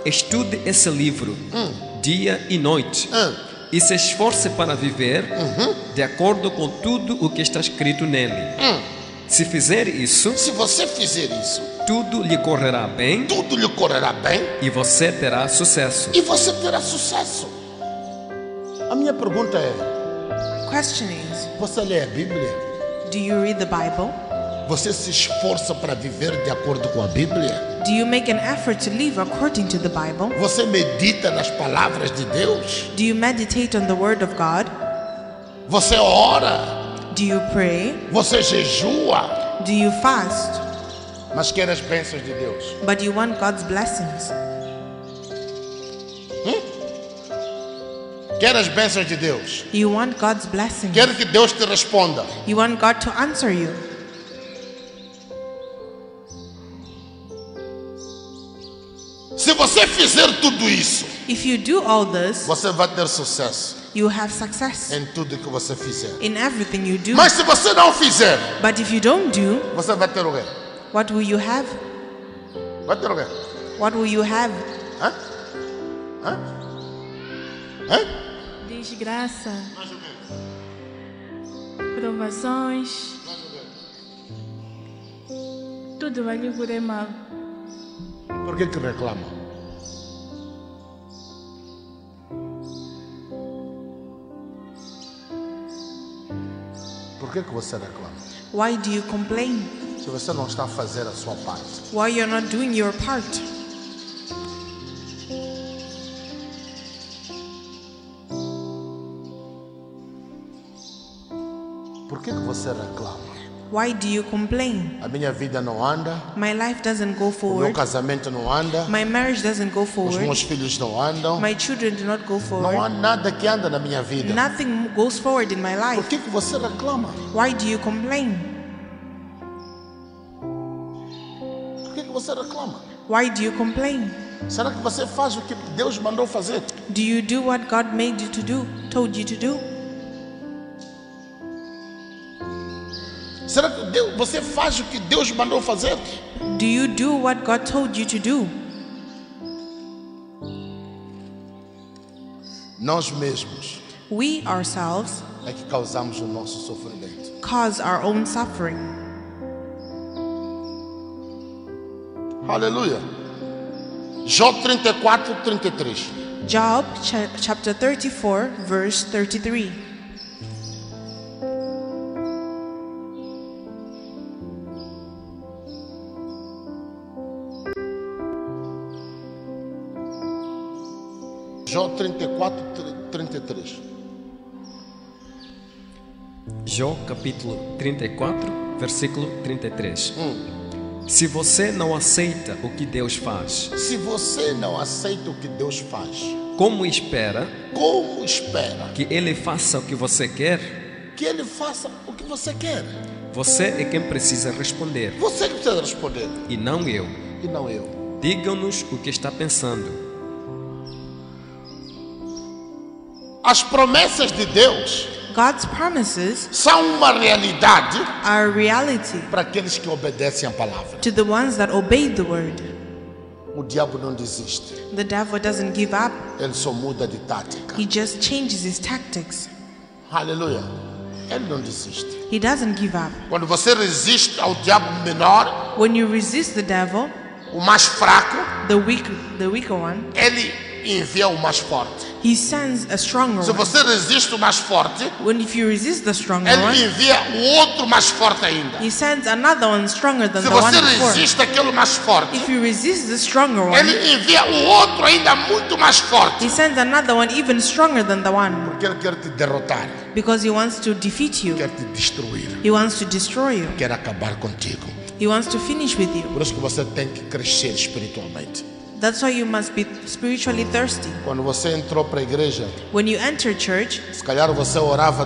Estude esse livro dia e noite e se esforce para viver de acordo com tudo o que está escrito nele. Se fizer isso, Se você fizer isso, tudo lhe correrá bem tudo lhe correrá bem e você terá sucesso. e você terá sucesso. A minha pergunta é: Question is, você lê a Bíblia? do you read the Bible? Você se esforça para viver de acordo com a Bíblia? Do you make an effort to live according to the Bible? Você medita nas palavras de Deus? Do you meditate on the Word of God? Você ora? Do you pray? Você jejua? Do you fast? Mas quer as bênçãos de Deus? But you want God's blessings. Quer as bênçãos de Deus? You want God's blessings. Quer que Deus te responda? You want God to answer you. Se você fizer tudo isso, If you do all this, você vai ter sucesso you have success em tudo que você fizer. in everything you do. Mas se você não fizer, But if you don't do, você vai ter o quê? what will you have? Vai ter o quê? What will you have? Hã? Hã? Hã? Desgraça, provações, tudo vai lhe correr mal. Por que reclama? Por que você reclama? Why do you complain? Se você não está a fazer a sua parte. Why you're not doing your part? Por que você reclama? Why do you complain? A minha vida não anda, My life doesn't go o meu forward. casamento não anda, My marriage doesn't go os forward. meus filhos não andam, My children do not go não forward. há nada que anda na minha vida. Nothing goes forward in my Por life. que você reclama? Why do you complain? Por que você reclama? Why do you complain? Será que você faz o que Deus mandou fazer? Do you do what God made you to do, told you to do? Será que você faz o que Deus mandou fazer? Do you do what God told you to do? Nós mesmos We ourselves é que causamos o nosso sofrimento. cause our own suffering. Aleluia. Jó 34, 33. Job chapter 34, verse 33. Jó 34, 33. Jó capítulo 34, versículo 33. Se você não aceita o que Deus faz, Se você não aceita o que Deus faz, Como espera Como espera que ele faça o que você quer? que ele faça o que você quer? Você é quem precisa responder, Você que precisa responder, e não eu. e não eu. Digam-nos o que está pensando. As promessas de Deus God's promises são uma realidade are a reality para aqueles que obedecem à palavra. to the ones that obey the word. O diabo não desiste, The devil doesn't give up. ele só muda de tática. He just changes his tactics. Aleluia. Ele não desiste. He doesn't give up. Quando você resiste ao diabo menor, When you resist the devil, o mais fraco, the weaker one, ele envia o mais forte. he sends a stronger Se one. você resiste o mais forte, If you resist the stronger ele one, envia o outro mais forte ainda. he sends another one stronger than Se the one você before. resiste aquele mais forte, If you resist the stronger one, ele envia o outro ainda muito mais forte. he sends another one even stronger than the one, Porque ele quer te derrotar, because he wants to defeat you. quer te destruir, He wants to destroy you. quer acabar contigo. He wants to finish with you. Por isso que você tem que crescer espiritualmente. That's why you must be spiritually thirsty. Quando você entrou para a igreja, When you enter church, se calhar você orava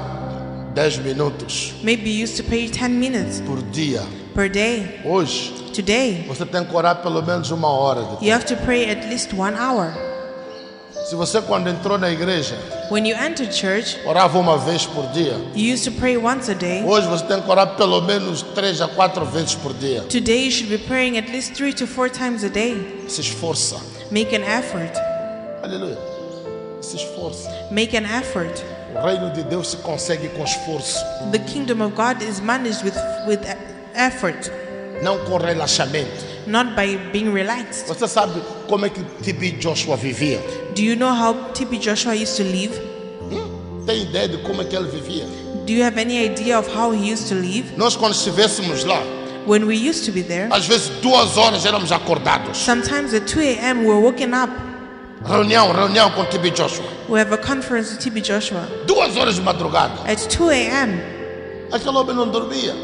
10 minutos maybe you used to pray 10 minutes por dia. per day. Hoje, Today, você tem que orar pelo menos 1 hora. you have to pray at least 1 hour. Se você, quando entrou na igreja, When you enter church, orava uma vez por dia, you used to pray once a day. hoje você tem que orar pelo menos 3 a 4 vezes por dia. Today, you should be praying at least 3 to 4 times a day. Se esforça. Make an effort. Aleluia. Se esforça. Make an effort. O reino de Deus se consegue com esforço, The kingdom of God is managed with effort, não com relaxamento. not by being relaxed. Você sabe como é que TB Joshua vivia? Do you know how TB Joshua used to live? Tem ideia de como é que ele vivia? Do you have any idea of how he used to live? Nós, quando estivéssemos lá, When we used to be there, às vezes 2 horas éramos acordados. sometimes at 2 a.m. we're woken up. Reunião com TB Joshua. We have a conference with TB Joshua. 2 horas de madrugada. At 2 a.m., Aquele homem não dormia.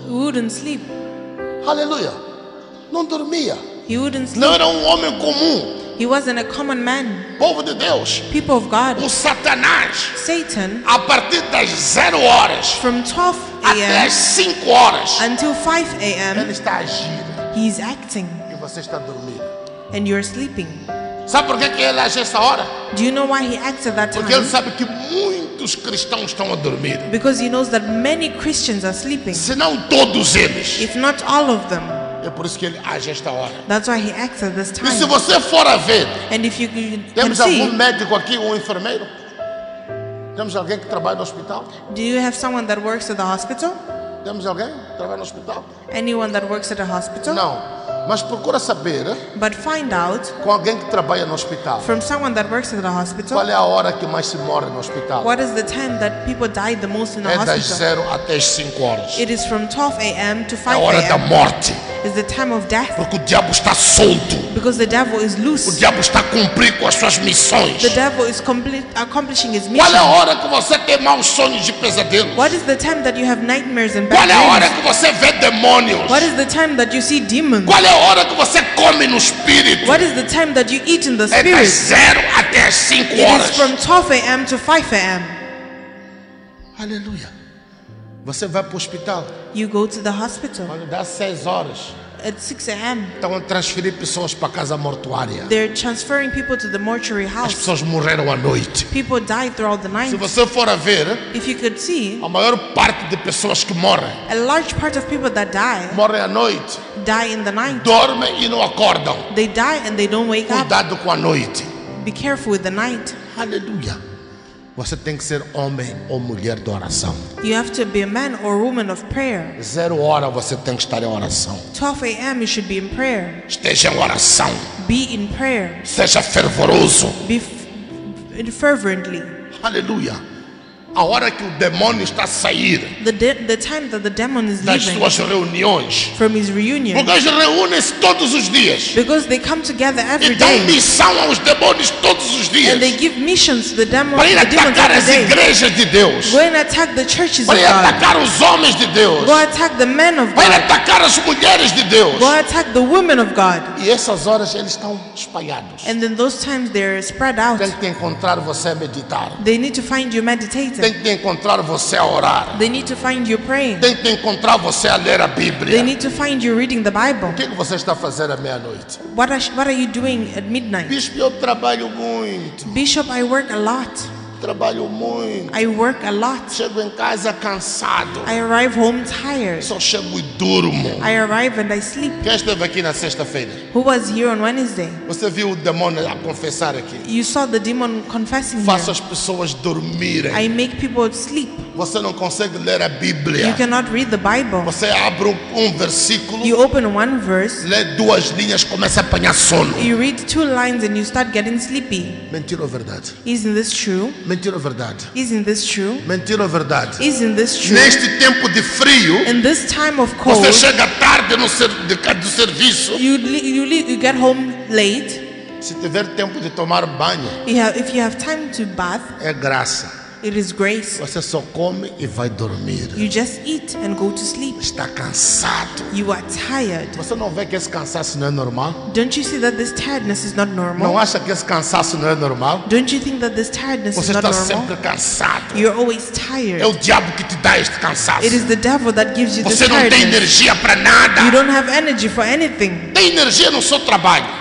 he wouldn't sleep. Aleluia. Não dormia. He wouldn't sleep. Não era um homem comum. He wasn't a common man. Povo de Deus. People of God, O Satanás, Satan, a partir das 0 horas from 12 até a.m. as 5 horas, until 5 ele a.m., está a agir he's acting e você está dormindo. and you're sleeping. Sabe por que ele age essa hora? Do you know why he acts at that Porque ele time? sabe que muitos cristãos estão a dormir. Because he knows that many Christians are sleeping, Se não todos eles. if not all of them. É por isso que ele age esta hora. That's why he acts at this E se time. você for a ver, And if you can temos algum see, médico aqui, um enfermeiro? Temos alguém que trabalha no hospital? do you have someone that works at the hospital? Temos alguém que trabalha no hospital? Anyone that works at a hospital? Não. Mas procura saber But find out com alguém que trabalha no hospital. from someone that works at the Qual hospital, é a hora que mais se morre no hospital? what is the time that people die the most in the É das hospital? 0 até as 5 horas. It is from 12 a.m. to É 5 a hora da a.m. morte. It's the time of death, Porque o diabo está solto. because the devil is O loose. diabo está a cumprir com as suas missões. The devil is accomplishing his Qual é a mission. hora que você tem maus sonhos e pesadelos? What is the time that you have nightmares and Qual bad é a hora dreams? que você vê demônios? What is the time that you see demons? Qual é a hora que você come no espírito? What is the time that you eat in the É das spirit? 0 até as 5 It is horas. from 12 a.m. to 5 a.m. Aleluia. Você vai para o hospital. You go to the hospital Quando dá 6 horas, at 6 a.m. estão a transferir pessoas para a casa mortuária. They're transferring people to the mortuary As house. pessoas morreram à noite. People die throughout the Se night. você for a ver, If you could see, a maior parte de pessoas que morrem, a large part of people that morrem à noite, die in the night. dormem e não acordam. They die and they don't wake up. Cuidado com a noite. Be careful with the night. Aleluia. Você tem que ser homem ou mulher de oração. You have to be a man or woman of prayer. 0 hora você tem que estar em oração. 12 a.m. you should be in prayer. Esteja em oração. Be in prayer. Seja fervoroso. Be fervently. Aleluia. A hora que o demônio está a sair The time that the demon is das leaving suas reuniões. from his reunion, Porque eles reúnem-se todos os dias. because they come together every E dão day missão aos demônios todos os dias. and they give missions to the demons Para ir atacar every as day. igrejas de Deus. Go and attack the churches of Para ir God. atacar os homens de Deus. Go attack the men of Para ir God. atacar as mulheres de Deus. Go attack the women of God. E essas horas eles estão espalhados. And in those times they're spread out. Tem que encontrar você a meditar. They need to find you meditating. Tem que encontrar você a orar. They need to find you praying. Tem que encontrar você a ler a They Bíblia. need to find you reading the Bible. O que você está fazendo à meia-noite? What are you doing at midnight? Bispo, eu trabalho muito. Bishop, I work a lot. Trabalho muito. I work a lot. Chego em casa cansado. I arrive home tired. Só chego e durmo. I arrive and I sleep. Quem esteve aqui na sexta-feira? Who was here on Wednesday? Você viu o demônio a confessar aqui? You saw the demon confessing Faça here. as pessoas dormirem. I make people sleep. Você não consegue ler a You Bíblia. cannot read the Bible. Você abre um versículo, You open one verse, lê 2 linhas, começa a apanhar sono. you read 2 lines and you start getting sleepy. Mentira ou verdade? Isn't this true? Mentira ou verdade? Isn't this true? Mentira ou verdade? Isn't this true? Neste tempo de frio, In this time of cold, você chega tarde do serviço. you get home late. Se tiver tempo de tomar banho, If you have time to bath, é graça. it is grace. Você só come e vai dormir. You just eat and go to sleep. Está cansado. You are tired. Você não vê que esse cansaço não é normal? Don't you see that this tiredness is not Não normal? acha que esse cansaço não é normal? Don't you think that this tiredness is Você not está normal? sempre cansado. You're always É tired. o diabo que te dá este cansaço. It is the devil that gives you this Você não tem tiredness. energia para nada. You don't have energy for anything. Tem energia no seu trabalho.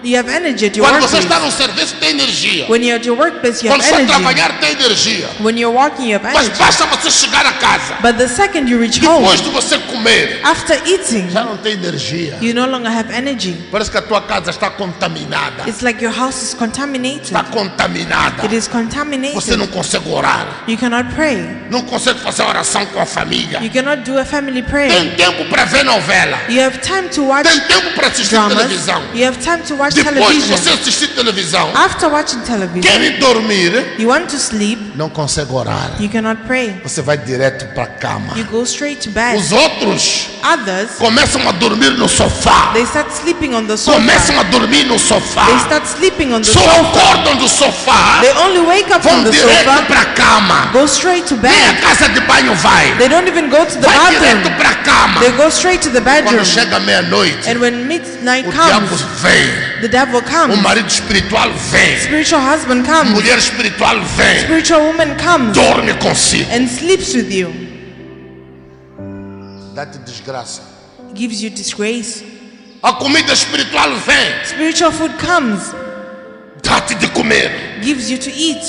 You have energy at your Quando você workplace. está no serviço, tem energia. When you're at your workplace, you Quando have você energy. trabalhar, tem energia. When you're walking, you have Mas energy. basta você chegar a casa, But the second you reach home, depois de você comer, after eating, já não tem energia. you no longer have energy. Parece que a tua casa está contaminada. It's like your house is contaminated. Está contaminada. It is Você contaminated. não consegue orar. You cannot pray. Não consegue fazer oração com a família. You cannot do a family prayer. Tem tempo para ver novela. You have time to watch Tem tempo para assistir dramas. televisão. You have time to watch Depois de television. você assistir televisão, After watching television, quer dormir, you want to sleep, não consegue orar. you cannot pray. Você vai direto para a cama. You go straight to bed. Os outros Others, começam a dormir no sofá. they start sleeping on the sofa. Começam a dormir no sofá. They start sleeping on the Só sofa. acordam do sofá, They only wake up from vão the direto sofa, para a cama. go straight to Nem a bed. casa de banho vai. They don't even go to the Vai direto bathroom. para a cama. They go straight to the bedroom. Quando chega meia-noite, And when midnight o diabo comes, vem. the devil O comes. marido espiritual vem. Spiritual husband A comes. mulher espiritual vem. Spiritual woman comes Dorme consigo. and sleeps with you. Dá-te desgraça. Gives you disgrace. A comida espiritual vem. Spiritual food comes. Dá-te de comer. Gives you to eat.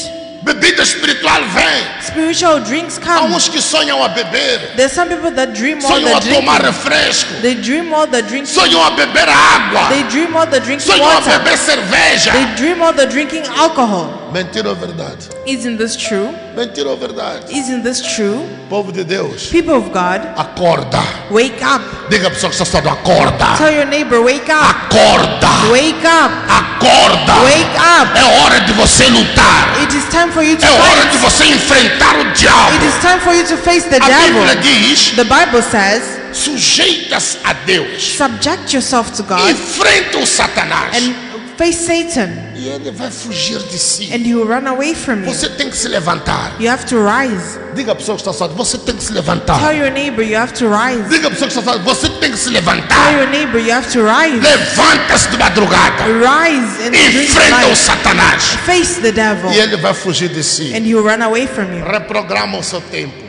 Bebida espiritual vem. Spiritual drinks Há come. uns que sonham a beber. There's some people that dream more Sonham a than tomar drinking. refresco. They dream more than drinking. Sonham a beber água. They dream more than drinking Sonham a water. beber cerveja. They dream more than drinking alcohol. Mentira ou verdade? Isn't this true? Mentira ou verdade? Isn't this true? Povo de Deus, People of God, acorda. wake up. Diga a pessoa que está ao seu lado, acorda. Tell your neighbor, wake up. Acorda. Wake up. Acorda. Wake up. É hora de você lutar. It is time for you to É hora fight. de você enfrentar o diabo. It is time for you to face the A Bíblia devil. diz: The Bible says, sujeita-se a Deus. subject yourself to God Enfrenta o Satanás. and face Satan, E ele vai fugir de si. and he will run away from you. Você tem que se levantar. You have to rise. Diga a pessoa que está ao seu lado, você tem que se Tell levantar. your neighbor you have to rise. Diga a pessoa que está ao seu lado, você tem que se Tell levantar. your neighbor you have to rise. Levanta-se de madrugada. Rise and drink Enfrenta o life. Satanás. Face the devil, E ele vai fugir de si. and he will run away from you. Reprograma o seu tempo.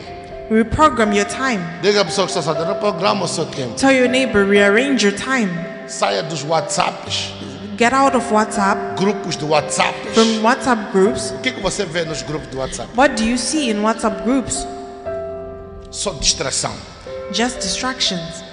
Reprogram your time. Diga a pessoa que está ao seu lado, reprograma o seu tempo. Tell your neighbor rearrange your time. Saia dos WhatsApps, Get out of WhatsApp, grupos de WhatsApp. from WhatsApp groups. O que você vê nos grupos de WhatsApp? What do you see in WhatsApp groups? Só distração. Just distractions.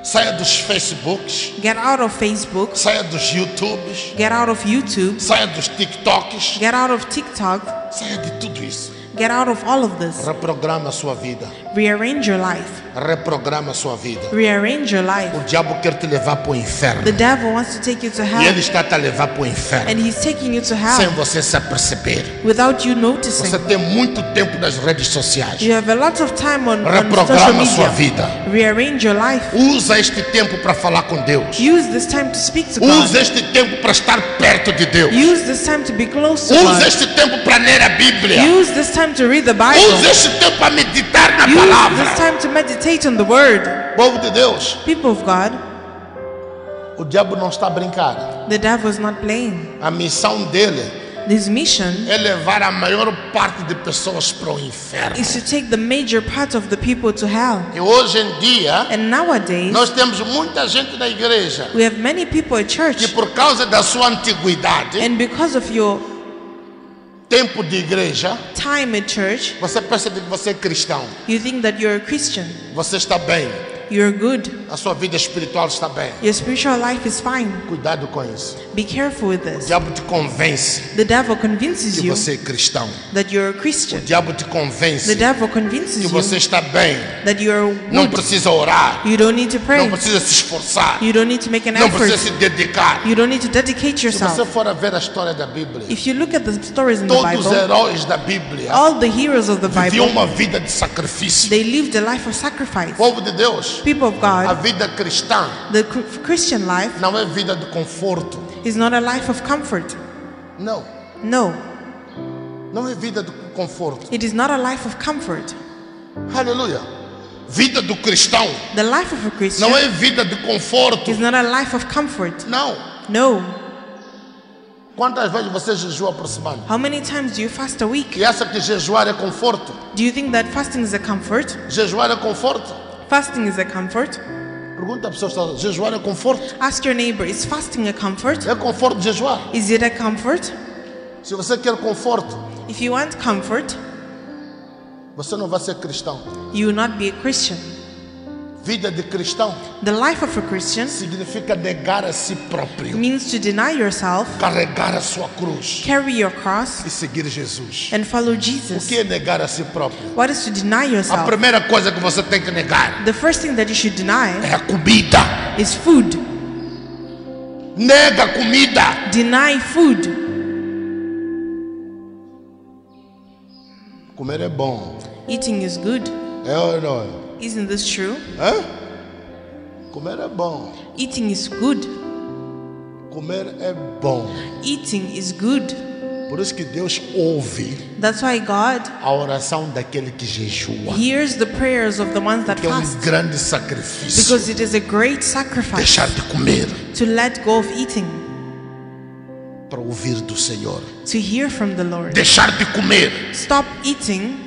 Saia dos Facebooks, Get out of Facebook. saia dos YouTubes, Get out of YouTube. saia dos TikToks, Get out of TikTok. saia de tudo isso. Get out of all of this. Reprograma a sua vida. Rearrange your life. Reprograma a sua vida. Rearrange your life. O diabo quer te levar para o inferno. The devil wants to take you to E hell, ele está a te levar para o inferno. and he's taking you to Sem hell você se aperceber. without you noticing. Você tem muito tempo nas redes sociais. You have a lot of time on social Reprograma a sua media. vida. Rearrange your life. Usa este tempo para falar com Deus. Use this time to speak to God. Usa este tempo para estar perto de Deus. Use this time to be close to Usa God. este tempo para ler a Bíblia. Use this time to read the Bible. Usa este tempo para meditar na Use this palavra. time to meditate on the word. Povo de Deus, People of God, O diabo não está a brincar. The devil is not playing. A missão dele His mission é levar a maior parte de pessoas para o inferno. is to take the major part of the people to hell. E hoje em dia, And nowadays, nós temos muita gente na igreja we have many people at que church, por causa da sua antiguidade, and because of your tempo de igreja, time at church, você pensa que você é cristão. you think that you're a Christian. Você está bem. You're good. A sua vida espiritual está bem. Your spiritual life is fine. Cuidado com isso. Be careful with O this. diabo te convence The devil convinces que you você é cristão. that you're a O Christian. diabo te The convence devil que convinces você you está bem. that you're Não good. precisa orar. You don't need to Não pray. precisa se esforçar. You don't need to make an Não precisa effort. se dedicar. You don't need to dedicate Se você yourself. for a ver a história da Bíblia, If you look at the stories in the todos os Bible, heróis da Bíblia all the heroes of the viviam Bible, uma vida de sacrifício. they lived a life of sacrifice. Povo de Deus, People of a God, vida cristã the Christian life não é vida de conforto. is not a life of comfort. Não, No, não é vida de conforto. it is not a life of comfort. Aleluia. Vida do cristão The life of a não Christian é vida de conforto. is not a life of comfort. Não. No. Quantas vezes você jejua por semana? How many times do you fast a week? E acha que jejuar é conforto? Do you think that fasting is a comfort? Jejuar é conforto? Fasting is a comfort. Pergunta a pessoa se está jejuar é conforto? Ask your neighbor, is fasting a comfort? É conforto jejuar? Is it a comfort? Se você quer conforto, If you want comfort, você não vai ser cristão. you will not be a Christian. Vida de cristão The life of a Christian significa negar a si próprio, means to deny yourself, carregar a sua cruz carry your cross, e seguir Jesus. and follow O Jesus. que é negar a si próprio? What is to deny A yourself? primeira coisa que você tem que negar The first thing that you should deny é a comida. is food. Nega a comida. Deny food. Comer é bom. Eating is good. É ou não é? Isn't this true? Hã? Comer é bom. Eating is good. Comer é bom. Eating is good. Por isso que Deus ouve That's why God a oração daquele que jejua. hears the prayers of the ones that Que é fast, grande sacrifício. because it is a great sacrifice Deixar de comer to let go of eating, para ouvir do Senhor. to hear from the Lord. Deixar de comer Stop eating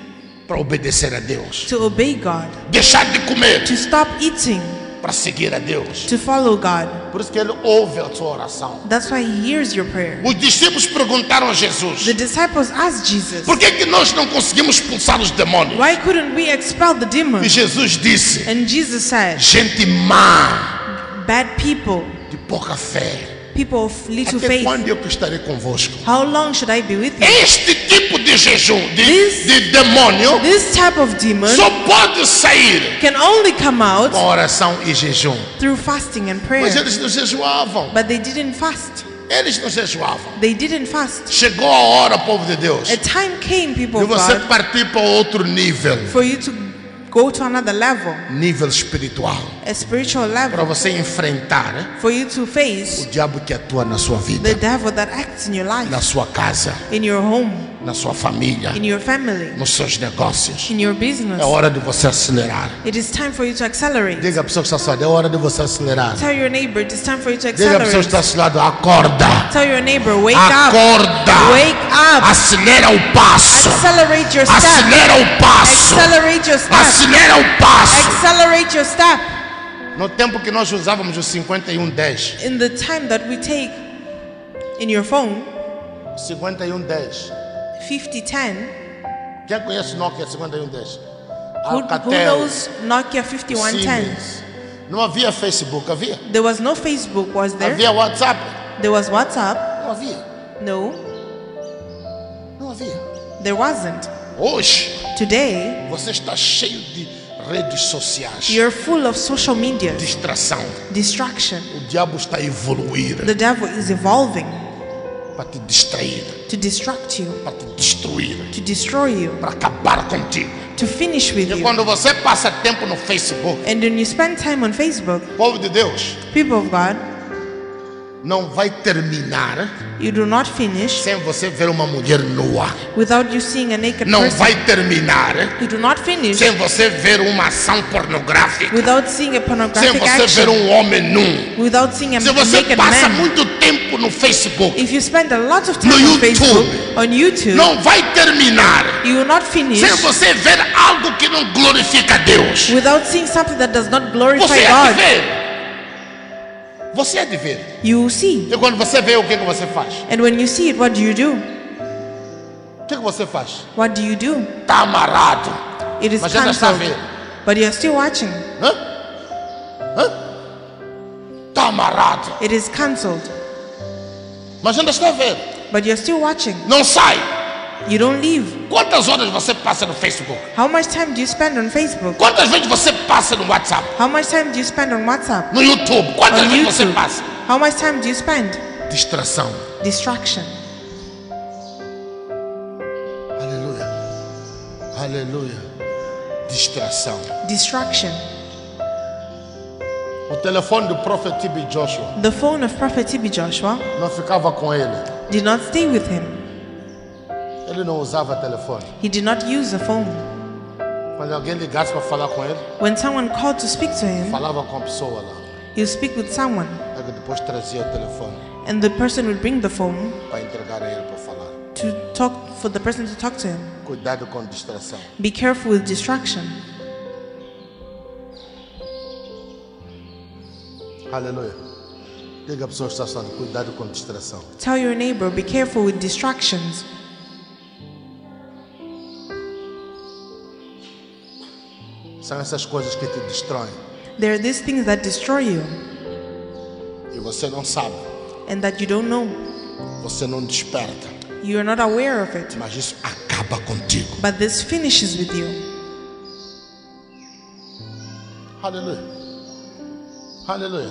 para obedecer a Deus. to obey God. Deixar de comer To stop eating para seguir a Deus. to follow God. Por isso que Ele ouve a sua oração. That's why He hears your prayer. Os discípulos perguntaram a Jesus: The disciples asked Jesus, por que nós não conseguimos expulsar os demônios? why couldn't we expel the E demons? Jesus disse: And Jesus said, gente má, bad people, de pouca fé. people of little Até faith, quando eu estarei convosco? how long should I be with you? Este tipo de jejum, This- de demônio, This type of demon só pode sair can only come out com oração e jejum. through fasting and Mas prayer. eles não jejuavam. But they didn't fast. Eles não jejuavam. They didn't fast. Chegou a hora, povo de Deus, A time came, people de of você God, partir para outro nível. for you to go to another level, Nível espiritual. a spiritual Para level, você enfrentar for you to o face diabo que atua na sua vida, the devil that acts in your na life, sua casa, in your home, na sua família, in your family, nos seus negócios. in your business. É hora de você acelerar. It is time for you to accelerate. Diga a pessoa que está ao seu lado, é hora de você acelerar. Tell your neighbor it is time for you to Diga a pessoa que accelerate. está ao seu lado, acorda. Tell your neighbor, wake up. Acorda. Wake up. Acelera o passo. Accelerate your step. Acelera o passo. Accelerate your step. Acelera o passo. Accelerate your step. No tempo que nós usávamos o 5110. In the time that we take in your phone, 5110. 5010, Quem conhece Nokia 5110? who Alcatel, knows Nokia 5110? Siemens. Não havia Facebook, havia? There was no Facebook, was there? Havia WhatsApp? There was WhatsApp? Não havia. No, Não havia. there wasn't. Hoje, Today, você está cheio de redes sociais. you're full of social media, Distração. distraction. O diabo está a evoluir The devil is evolving para te distrair, to distract you, para te destruir, to destroy you, para acabar contigo. to finish with E you. quando você passa tempo no Facebook, And when you spend time on Facebook, povo de Deus, people of God, não vai terminar You do not finish sem você ver uma mulher nua. without you seeing a naked Não person. vai terminar You do not finish sem você ver uma ação pornográfica. without seeing a Sem pornographic você ver action. homem nu. Without seeing a Se você naked passa man. muito tempo no Facebook, If you spend a lot of No time on YouTube. Facebook, on YouTube, não vai terminar you will not finish sem você ver algo que não glorifica a Deus. without seeing something that does not glorify Você é de God. ver. Você é de ver. You will see. E quando você vê, o que você faz? And when you see it, what do you do? O que você faz? What do you do? Está amarrado. It is Mas ainda está a cancelled. ver. But you are still watching. Está amarrado. It is cancelled. Mas ainda está a ver. But you are still watching. Não sai. You don't leave. Quantas horas você passa no Facebook? How much time do you spend on Facebook? Quantas vezes você passa no WhatsApp? How much time do you spend on WhatsApp? No YouTube? Quantas On vezes você YouTube? passa? How much time do you spend? Distração. Distraction. Aleluia. Aleluia. Distração. Distraction. O telefone do profeta T.B. Joshua The phone of Prophet T.B. Joshua não ficava com ele. did not stay with him. Ele não usava telefone. He did not use a phone. Quando alguém ligasse para falar com ele, When someone called to speak to him, falava com a pessoa lá. he'll speak with someone, Aí depois trazia o telefone and the person would bring the phone para entregar a ele para falar. to talk for the person to talk to him. Cuidado com distração. Be careful with distraction. Aleluia. Diga a pessoa que está falando, cuidado com distração. Tell your neighbor, be careful with distractions. São essas coisas que te destroem. There are these things that destroy you E você não sabe. and that you don't know. Você não desperta. You are not aware of it. Mas isso acaba contigo. But this finishes with you. Aleluia. Aleluia.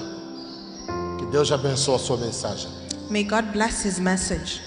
Que Deus abençoe a sua mensagem. May God bless his message.